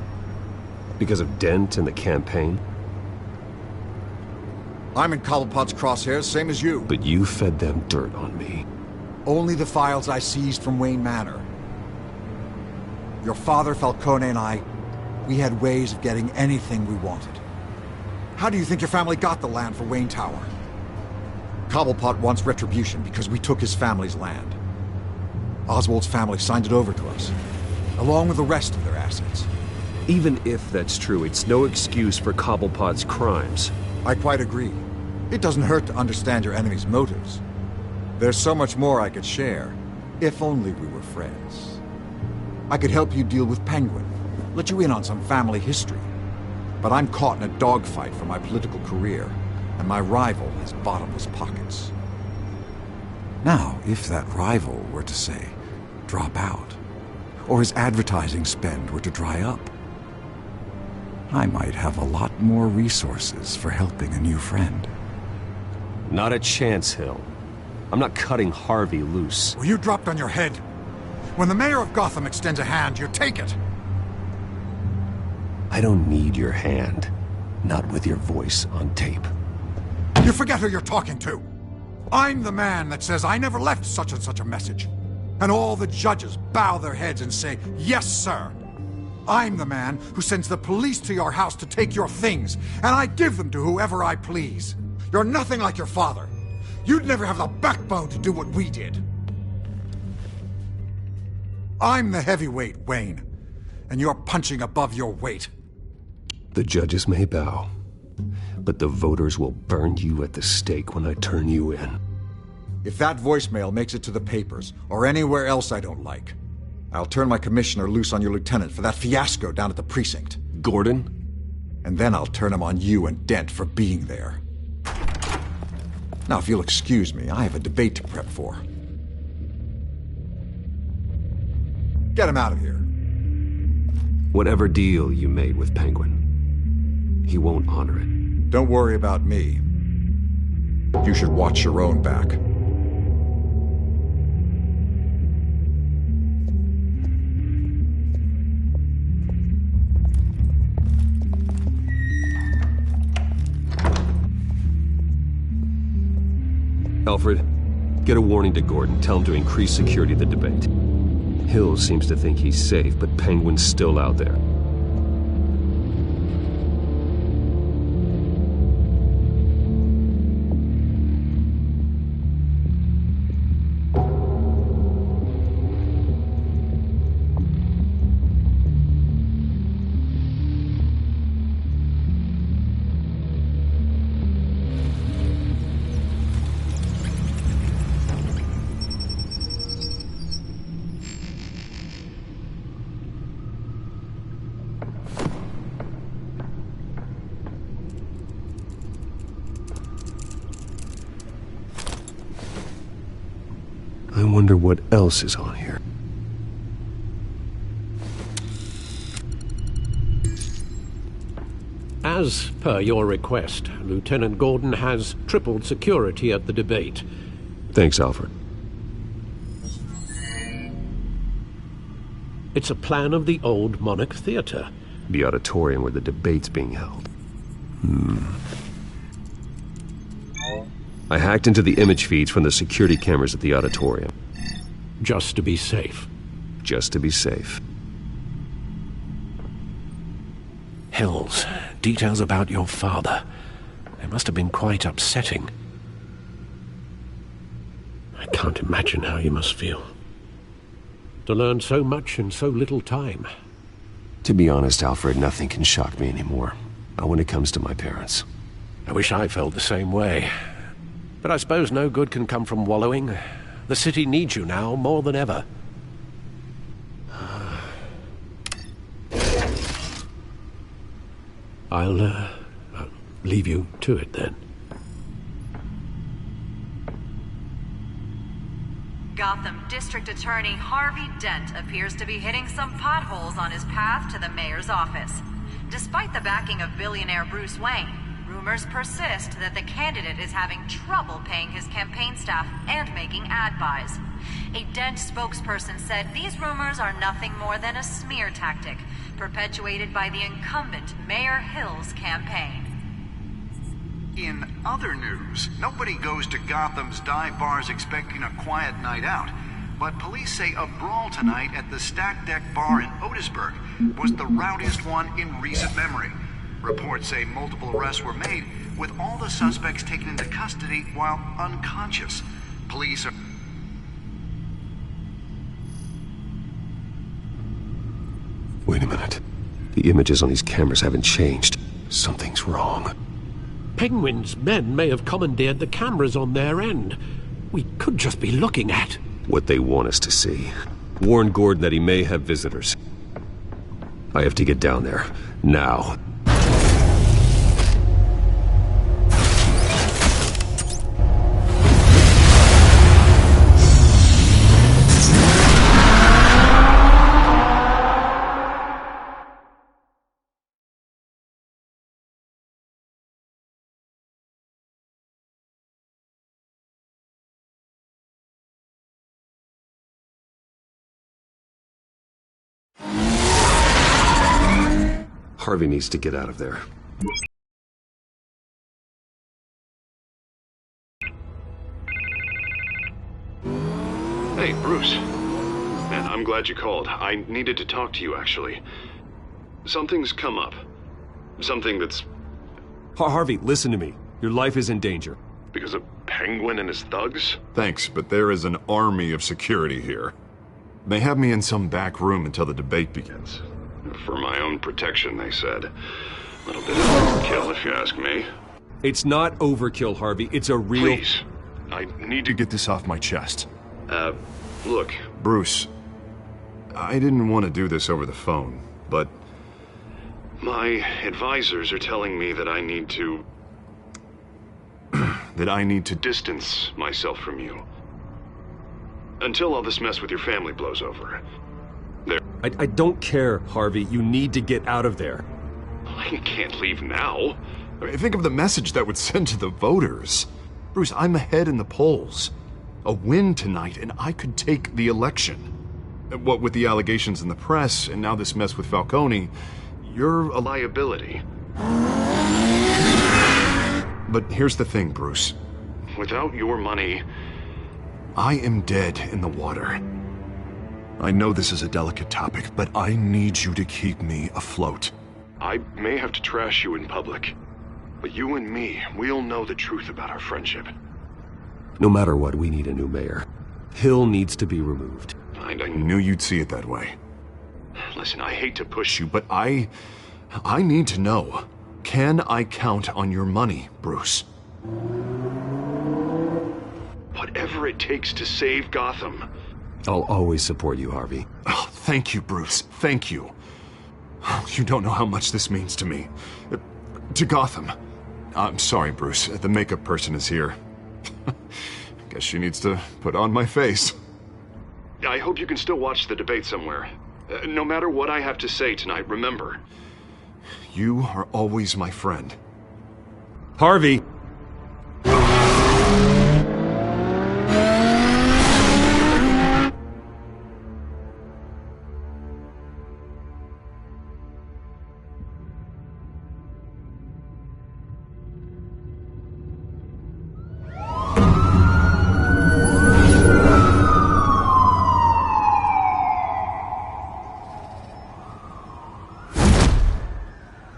[SPEAKER 8] Because of Dent and the campaign?
[SPEAKER 20] I'm in Cobblepot's crosshairs, same as you.
[SPEAKER 8] But you fed them dirt on me.
[SPEAKER 20] Only the files I seized from Wayne Manor. Your father, Falcone, and I, we had ways of getting anything we wanted. How do you think your family got the land for Wayne Tower? Cobblepot wants retribution because we took his family's land. Oswald's family signed it over to us, along with the rest of their assets.
[SPEAKER 8] Even if that's true, it's no excuse for Cobblepot's crimes.
[SPEAKER 20] I quite agree. It doesn't hurt to understand your enemy's motives. There's so much more I could share, if only we were friends. I could help you deal with Penguin, let you in on some family history. But I'm caught in a dogfight for my political career, and my rival has bottomless pockets. Now, if that rival were to say, drop out, or his advertising spend were to dry up, I might have a lot more resources for helping a new friend.
[SPEAKER 8] Not a chance, Hill. I'm not cutting Harvey loose.
[SPEAKER 20] Well, you dropped on your head. When the mayor of Gotham extends a hand, you take it.
[SPEAKER 8] I don't need your hand. Not with your voice on tape.
[SPEAKER 20] You forget who you're talking to. I'm the man that says I never left such and such a message. And all the judges bow their heads and say, yes, sir. I'm the man who sends the police to your house to take your things, and I give them to whoever I please. You're nothing like your father. You'd never have the backbone to do what we did. I'm the heavyweight, Wayne, and you're punching above your weight.
[SPEAKER 8] The judges may bow, but the voters will burn you at the stake when I turn you in.
[SPEAKER 20] If that voicemail makes it to the papers, or anywhere else I don't like, I'll turn my commissioner loose on your lieutenant for that fiasco down at the precinct.
[SPEAKER 8] Gordon?
[SPEAKER 20] And then I'll turn him on you and Dent for being there. Now, if you'll excuse me, I have a debate to prep for. Get him out of here.
[SPEAKER 8] Whatever deal you made with Penguin, he won't honor it.
[SPEAKER 20] Don't worry about me. You should watch your own back.
[SPEAKER 8] Alfred, get a warning to Gordon. Tell him to increase security of the debate. Hill seems to think he's safe, but Penguin's still out there. I wonder what else is on here.
[SPEAKER 9] As per your request, Lieutenant Gordon has tripled security at the debate.
[SPEAKER 8] Thanks, Alfred.
[SPEAKER 9] It's a plan of the old Monarch Theater.
[SPEAKER 8] The auditorium where the debate's being held. I hacked into the image feeds from the security cameras at the auditorium.
[SPEAKER 9] Just to be safe.
[SPEAKER 8] Just to be safe.
[SPEAKER 9] Hills, details about your father. They must have been quite upsetting. I can't imagine how you must feel. To learn so much in so little time.
[SPEAKER 8] To be honest, Alfred, nothing can shock me anymore. Not when it comes to my parents.
[SPEAKER 9] I wish I felt the same way. But I suppose no good can come from wallowing. The city needs you now more than ever. I'll leave you to it then.
[SPEAKER 5] Gotham District Attorney Harvey Dent appears to be hitting some potholes on his path to the mayor's office. Despite the backing of billionaire Bruce Wayne, rumors persist that the candidate is having trouble paying his campaign staff and making ad buys. A Dent spokesperson said these rumors are nothing more than a smear tactic, perpetuated by the incumbent Mayor Hill's campaign.
[SPEAKER 22] In other news, nobody goes to Gotham's dive bars expecting a quiet night out.
[SPEAKER 12] but police say a brawl tonight at the Stack Deck Bar in Otisburg was the rowdiest one in recent memory. Reports say multiple arrests were made, with all the suspects taken into custody while unconscious. Police are...
[SPEAKER 8] Wait a minute. The images on these cameras haven't changed. Something's wrong.
[SPEAKER 9] Penguin's men may have commandeered the cameras on their end. We could just be looking at
[SPEAKER 8] what they want us to see. Warn Gordon that he may have visitors. I have to get down there. Now. Harvey needs to get out of there.
[SPEAKER 2] Hey, Bruce. Man, I'm glad you called. I needed to talk to you, actually. Something's come up. Something that's...
[SPEAKER 8] Harvey, listen to me. Your life is in danger.
[SPEAKER 2] Because of Penguin and his thugs? Thanks, but there is an army of security here. They have me in some back room until the debate begins. For my own protection, they said. A little bit of overkill, if you ask me.
[SPEAKER 8] It's not overkill, Harvey. It's a real...
[SPEAKER 2] Please. I need to get this off my chest. Look. Bruce, I didn't want to do this over the phone, but... my advisors are telling me that I need to... that I need to distance myself from you. Until all this mess with your family blows over.
[SPEAKER 8] I don't care, Harvey. You need to get out of there.
[SPEAKER 2] I can't leave now. I mean, think of the message that would send to the voters. Bruce, I'm ahead in the polls. A win tonight, and I could take the election. What with the allegations in the press, and now this mess with Falcone, you're a liability. But here's the thing, Bruce. Without your money, I am dead in the water. I know this is a delicate topic, but I need you to keep me afloat. I may have to trash you in public, but you and me, we'll know the truth about our friendship.
[SPEAKER 8] No matter what, we need a new mayor. Hill needs to be removed.
[SPEAKER 2] I knew you'd see it that way. Listen, I hate to push you, but I need to know. Can I count on your money, Bruce? Whatever it takes to save Gotham.
[SPEAKER 8] I'll always support you, Harvey.
[SPEAKER 2] Oh, thank you, Bruce. Thank you. You don't know how much this means to me. To Gotham. I'm sorry, Bruce. The makeup person is here. Guess she needs to put on my face. I hope you can still watch the debate somewhere. No matter what I have to say tonight, remember, you are always my friend.
[SPEAKER 8] Harvey!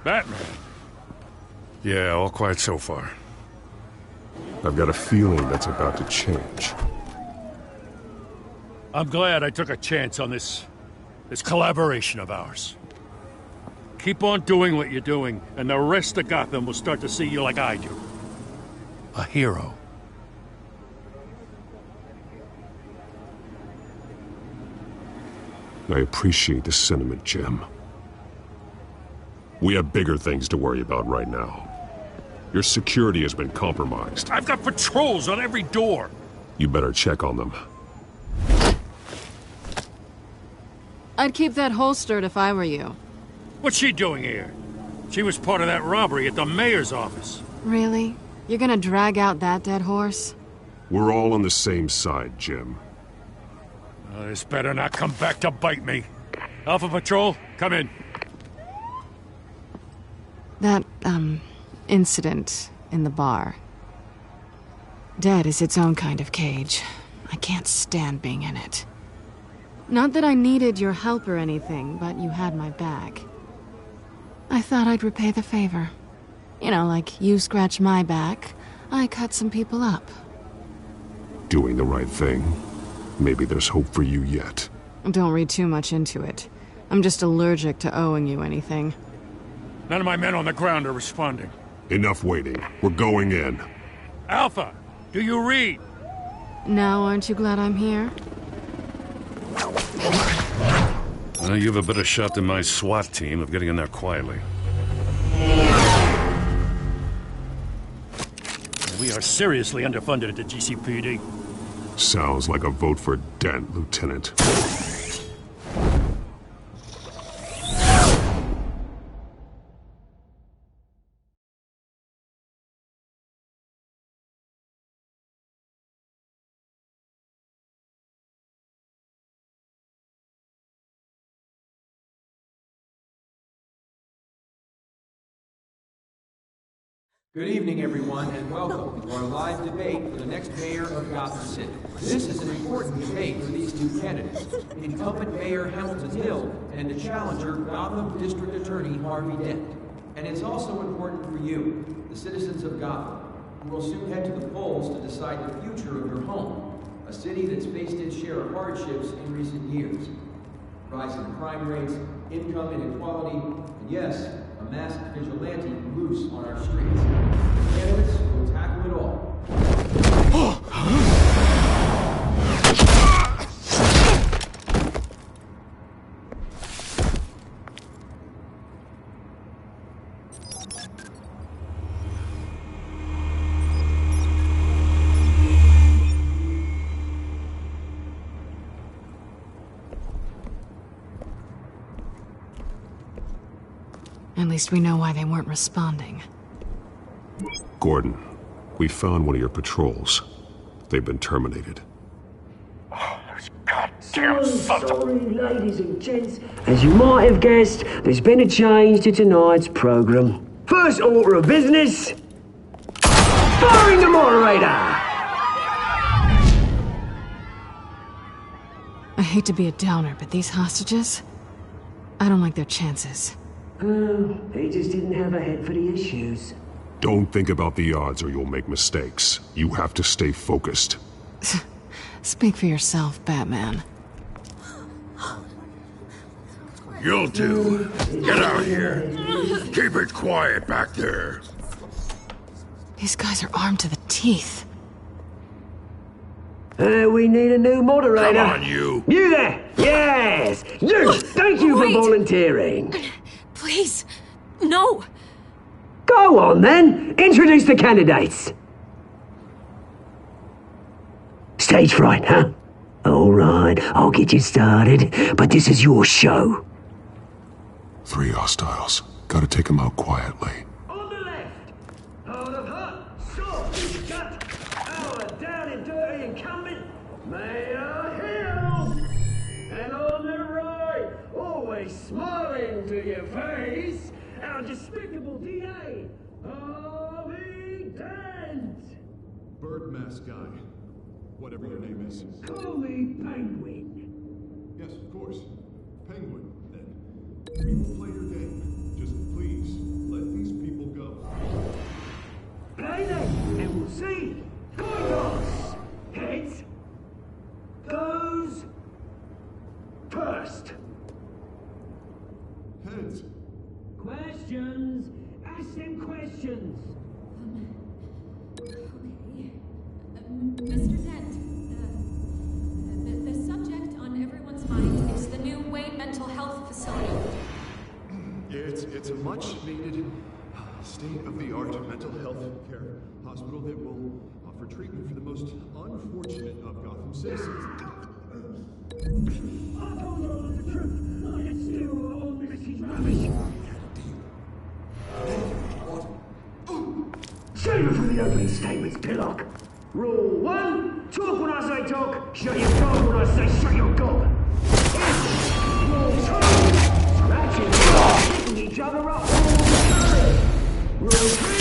[SPEAKER 11] Batman. Yeah, all quiet so far.
[SPEAKER 7] I've got a feeling that's about to change.
[SPEAKER 11] I'm glad I took a chance on this collaboration of ours. Keep on doing what you're doing, and the rest of Gotham will start to see you like I do. A hero.
[SPEAKER 7] I appreciate the sentiment, Jim. We have bigger things to worry about right now. Your security has been compromised.
[SPEAKER 11] I've got patrols on every door.
[SPEAKER 7] You better check on them.
[SPEAKER 17] I'd keep that holstered if I were you.
[SPEAKER 11] What's she doing here? She was part of that robbery at the mayor's office.
[SPEAKER 17] Really? You're gonna drag out that dead horse?
[SPEAKER 7] We're all on the same side, Jim.
[SPEAKER 11] This better not come back to bite me. Alpha Patrol, come in.
[SPEAKER 17] That, incident in the bar. Dead is its own kind of cage. I can't stand being in it. Not that I needed your help or anything, but you had my back. I thought I'd repay the favor. You know, like you scratch my back, I cut some people up.
[SPEAKER 2] Doing the right thing. Maybe there's hope for you yet.
[SPEAKER 17] Don't read too much into it. I'm just allergic to owing you anything.
[SPEAKER 11] None of my men on the ground are responding.
[SPEAKER 2] Enough waiting. We're going in.
[SPEAKER 11] Alpha, do you read?
[SPEAKER 17] Now aren't you glad I'm here?
[SPEAKER 11] Well, you have a better shot than my SWAT team of getting in there quietly. We are seriously underfunded at the GCPD.
[SPEAKER 2] Sounds like a vote for Dent, Lieutenant.
[SPEAKER 6] Good evening, everyone, and welcome to our live debate for the next mayor of Gotham City. This is an important debate for these two candidates, incumbent Mayor Hamilton Hill and the challenger, Gotham District Attorney Harvey Dent. And it's also important for you, the citizens of Gotham, who will soon head to the polls to decide the future of your home, a city that's faced its share of hardships in recent years. Rising crime rates, income inequality, and yes, a masked vigilante loose on our streets. The candidates will tackle it all.
[SPEAKER 17] At least we know why they weren't responding.
[SPEAKER 2] Gordon, we found one of your patrols. They've been terminated.
[SPEAKER 1] Oh, those goddamn sorry, ladies and gents. As you might have guessed, there's been a change to tonight's program. First order of business, firing the moderator!
[SPEAKER 17] I hate to be a downer, but these hostages, I don't like their chances.
[SPEAKER 1] He just didn't have a head for the issues.
[SPEAKER 2] Don't think about the odds or you'll make mistakes. You have to stay focused.
[SPEAKER 17] Speak for yourself, Batman.
[SPEAKER 4] You'll do. Get out here. Keep it quiet back there.
[SPEAKER 17] These guys are armed to the teeth.
[SPEAKER 1] We need a new moderator.
[SPEAKER 4] Come on, you.
[SPEAKER 1] You there! Yes! You! Thank you for volunteering.
[SPEAKER 3] Please, no!
[SPEAKER 1] Go on, then! Introduce the candidates! Stage fright, huh? All right, I'll get you started, but this is your show.
[SPEAKER 2] 3 hostiles. Gotta take them out quietly.
[SPEAKER 1] On the left, hard of heart, soft and gut, our down and dirty incumbent, Mayor Hill! And on the right, always smiling to your face, our despicable DA, Harvey Dent!
[SPEAKER 2] Bird mask guy. Whatever your name is.
[SPEAKER 1] Call me Penguin.
[SPEAKER 2] Yes, of course. Penguin, then. We will play your game. Just please, let these people go.
[SPEAKER 1] Play them, and we'll see. Goydos! Heads goes first.
[SPEAKER 2] Heads.
[SPEAKER 1] Questions. Ask them questions.
[SPEAKER 3] Mr. Dent, the subject on everyone's mind is the new Wayne Mental Health Facility.
[SPEAKER 2] Yeah, it's a much-needed, state-of-the-art mental health care hospital that will offer treatment for the most unfortunate of Gotham citizens.
[SPEAKER 1] I told you all the truth. I can steal all Mrs. Rubbish. Save it for the opening statements, Pillock. Rule 1, talk when I say talk, shut your gob when I say shut your gob. Rule 2, scratching, picking each other up all the time. Rule 3,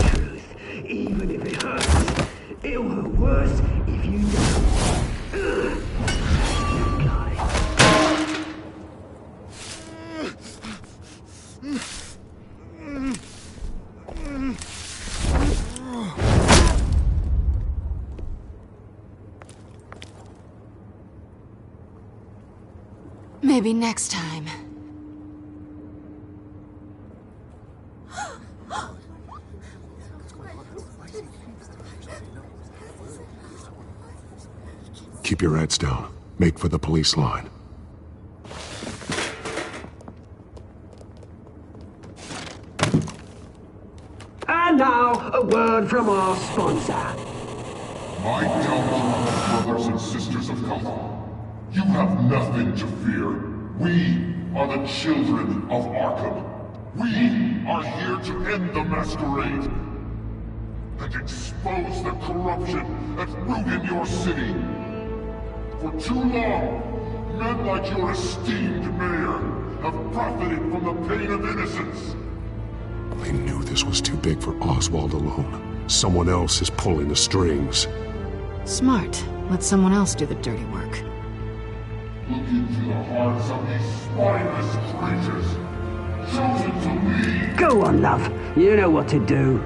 [SPEAKER 1] truth, even if it hurts, it'll hurt worse if you don't.
[SPEAKER 17] Maybe next time.
[SPEAKER 2] Keep your heads down. Make for the police line.
[SPEAKER 1] And now, a word from our sponsor.
[SPEAKER 14] My gallant brothers and sisters of Gotham, you have nothing to fear. We are the children of Arkham. We are here to end the masquerade and expose the corruption that rooted your city. For too long, men like your esteemed mayor have profited from the pain of innocence.
[SPEAKER 2] I knew this was too big for Oswald alone. Someone else is pulling the strings.
[SPEAKER 17] Smart. Let someone else do the dirty work.
[SPEAKER 14] Look into the hearts of these spineless creatures, chosen to lead.
[SPEAKER 1] Go on, love. You know what to do.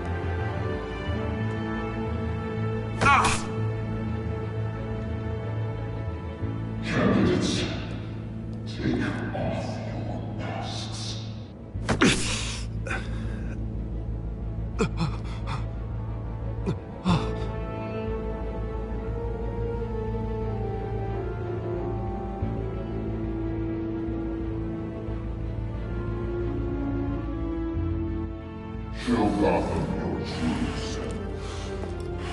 [SPEAKER 14] Candidates, take off your masks. Show Gotham your true self.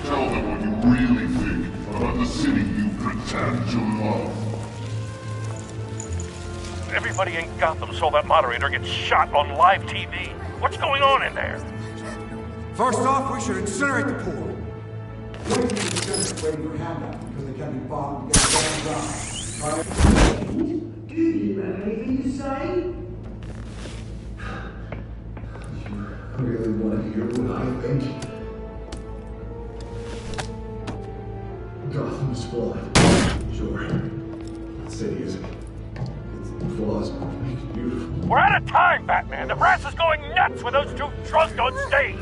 [SPEAKER 14] Tell them what you really think about the city you pretend to love.
[SPEAKER 9] Everybody in Gotham saw that moderator get shot on live TV. What's going on in there?
[SPEAKER 19] First off, we should incinerate the pool. Waiting for handout because they can't be bothered to get it done.
[SPEAKER 1] Do you have anything to say?
[SPEAKER 22] I really want to hear what I think. Gotham's flawed. Sure. The city is. Its flaws make it beautiful.
[SPEAKER 9] We're out of time, Batman. The brass is going nuts with those two drunks on stage.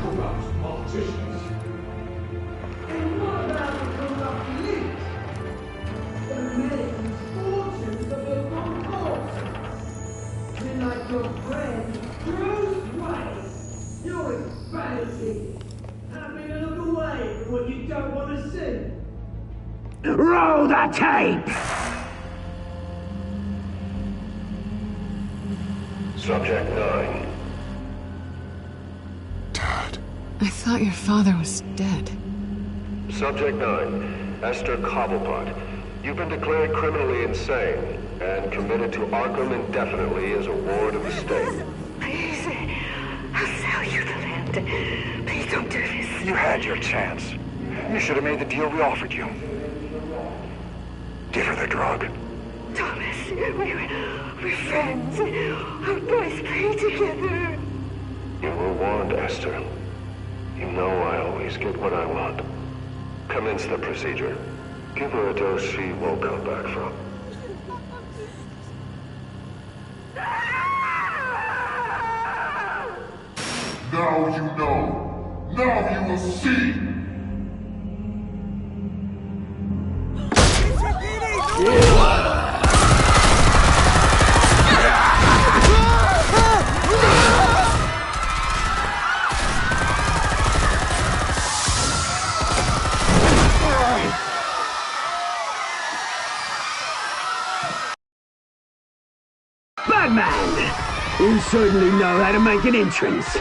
[SPEAKER 22] Corrupt politicians.
[SPEAKER 1] And what about the corrupt elite? The millions, fortunes of the concourse. You're like your friend, Bruce Wayne. You're vanity. Having to look away from what you don't want to see. Roll the tape!
[SPEAKER 14] Subject 9.
[SPEAKER 17] I thought your father was dead.
[SPEAKER 14] Subject 9, Esther Cobblepot. You've been declared criminally insane and committed to Arkham indefinitely as a ward of the state.
[SPEAKER 23] Please, I'll sell you the land. Please don't do this.
[SPEAKER 24] You had your chance. You should have made the deal we offered you. Give her the drug.
[SPEAKER 23] Thomas, we're friends. Our boys play together.
[SPEAKER 14] You were warned, Esther. You know I always get what I want. Commence the procedure. Give her a dose she won't come back from. Now you know. Now you will see.
[SPEAKER 1] Batman! You certainly know how to make an entrance.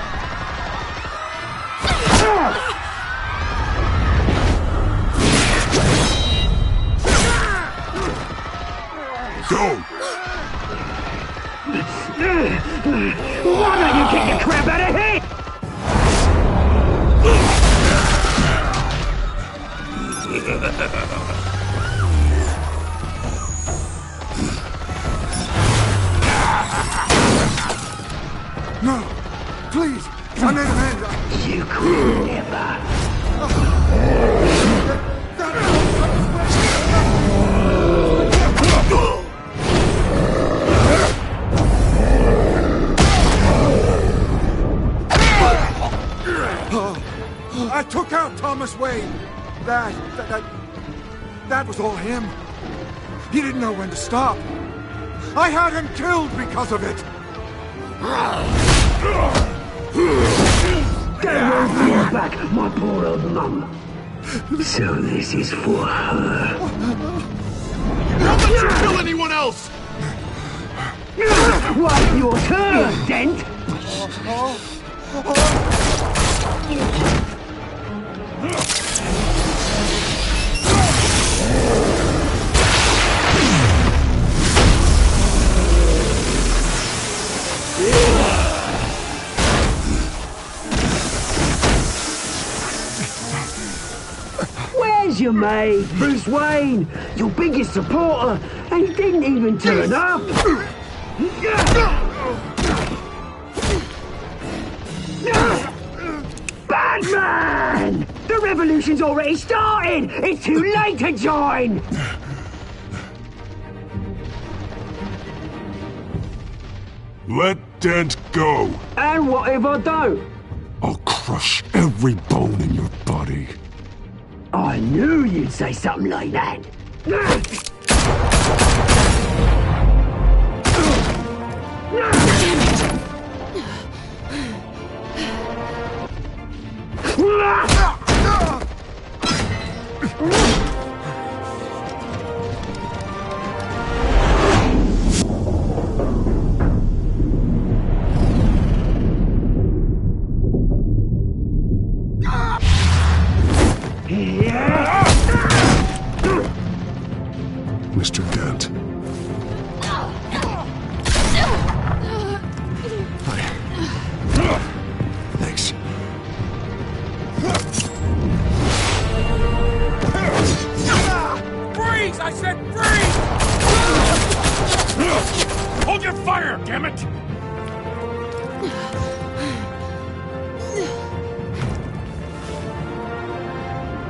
[SPEAKER 14] Go!
[SPEAKER 1] Why don't you kick the crap out of here?
[SPEAKER 19] No! Please! I made a man!
[SPEAKER 1] You could never.
[SPEAKER 20] That was all him. He didn't know when to stop. I had him killed because of it.
[SPEAKER 1] They won't bring back my poor old mum. So this is for her.
[SPEAKER 16] Don't let you kill anyone else!
[SPEAKER 1] What's your turn, Dent? Where's your mate, Bruce Wayne? Your biggest supporter, and he didn't even turn up. Batman! The revolution's already started! It's too late to join!
[SPEAKER 16] Let Dent go.
[SPEAKER 1] And what if I don't?
[SPEAKER 16] I'll crush every bone in your body.
[SPEAKER 1] I knew you'd say something like that.
[SPEAKER 16] Mr. Dent. Thanks.
[SPEAKER 11] Freeze! I said freeze! Hold your fire, damn it!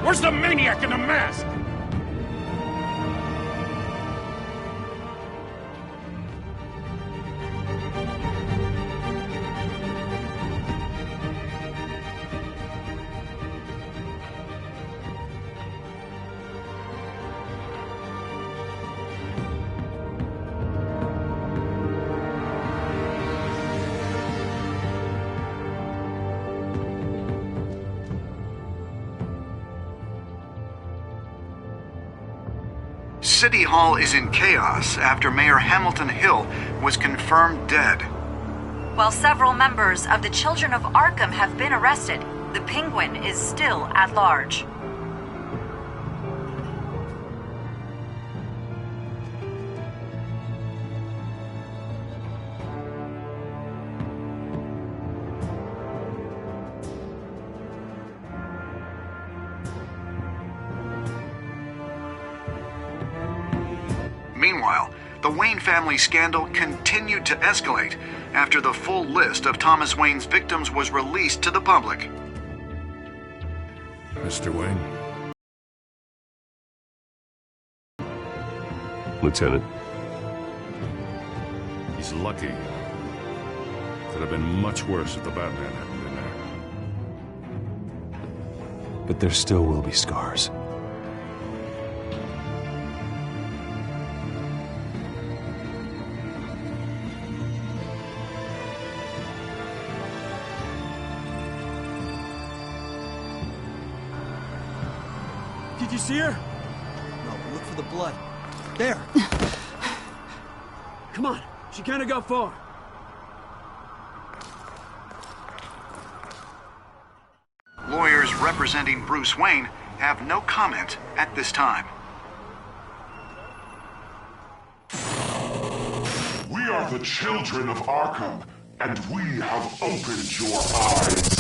[SPEAKER 11] Where's the maniac in the mask?
[SPEAKER 12] City Hall is in chaos after Mayor Hamilton Hill was confirmed dead.
[SPEAKER 5] While several members of the Children of Arkham have been arrested, the Penguin is still at large.
[SPEAKER 12] Meanwhile, the Wayne family scandal continued to escalate after the full list of Thomas Wayne's victims was released to the public.
[SPEAKER 16] Mr. Wayne?
[SPEAKER 8] Lieutenant.
[SPEAKER 11] He's lucky. Could have been much worse if the Batman hadn't been there.
[SPEAKER 8] But there still will be scars.
[SPEAKER 10] Did you see her? No, look for the blood. There. Come on. She can't have got far.
[SPEAKER 12] Lawyers representing Bruce Wayne have no comment at this time.
[SPEAKER 14] We are the children of Arkham, and we have opened your eyes.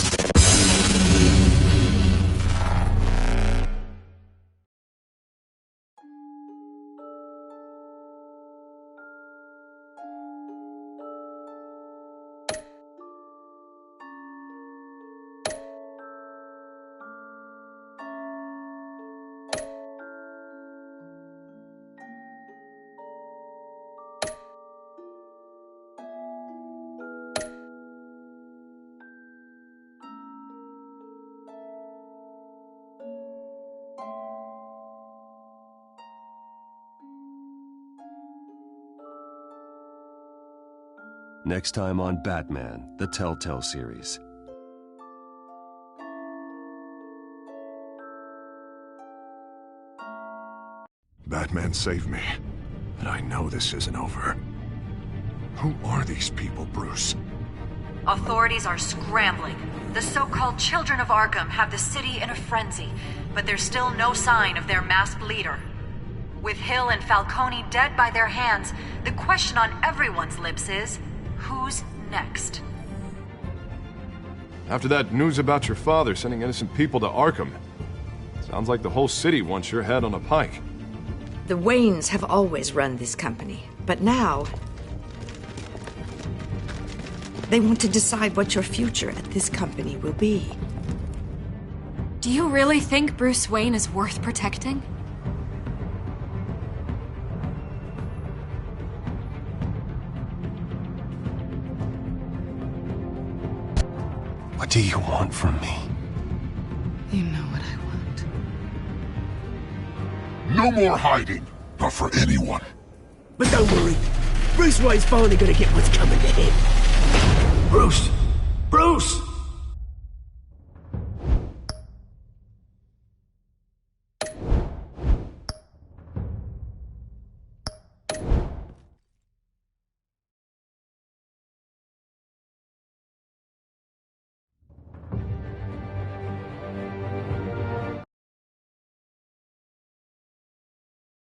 [SPEAKER 8] Next time on Batman, the Telltale series.
[SPEAKER 2] Batman saved me, but I know this isn't over. Who are these people, Bruce?
[SPEAKER 5] Authorities are scrambling. The so-called Children of Arkham have the city in a frenzy, but there's still no sign of their masked leader. With Hill and Falcone dead by their hands, the question on everyone's lips is, who's next?
[SPEAKER 16] After that news about your father sending innocent people to Arkham, sounds like the whole city wants your head on a pike.
[SPEAKER 13] The Waynes have always run this company, but now they want to decide what your future at this company will be.
[SPEAKER 3] Do you really think Bruce Wayne is worth protecting?
[SPEAKER 7] What do you want from me?
[SPEAKER 13] You know what I want.
[SPEAKER 14] No more hiding, not for anyone.
[SPEAKER 1] But don't worry, Bruce Wayne's finally gonna get what's coming to him.
[SPEAKER 7] Bruce!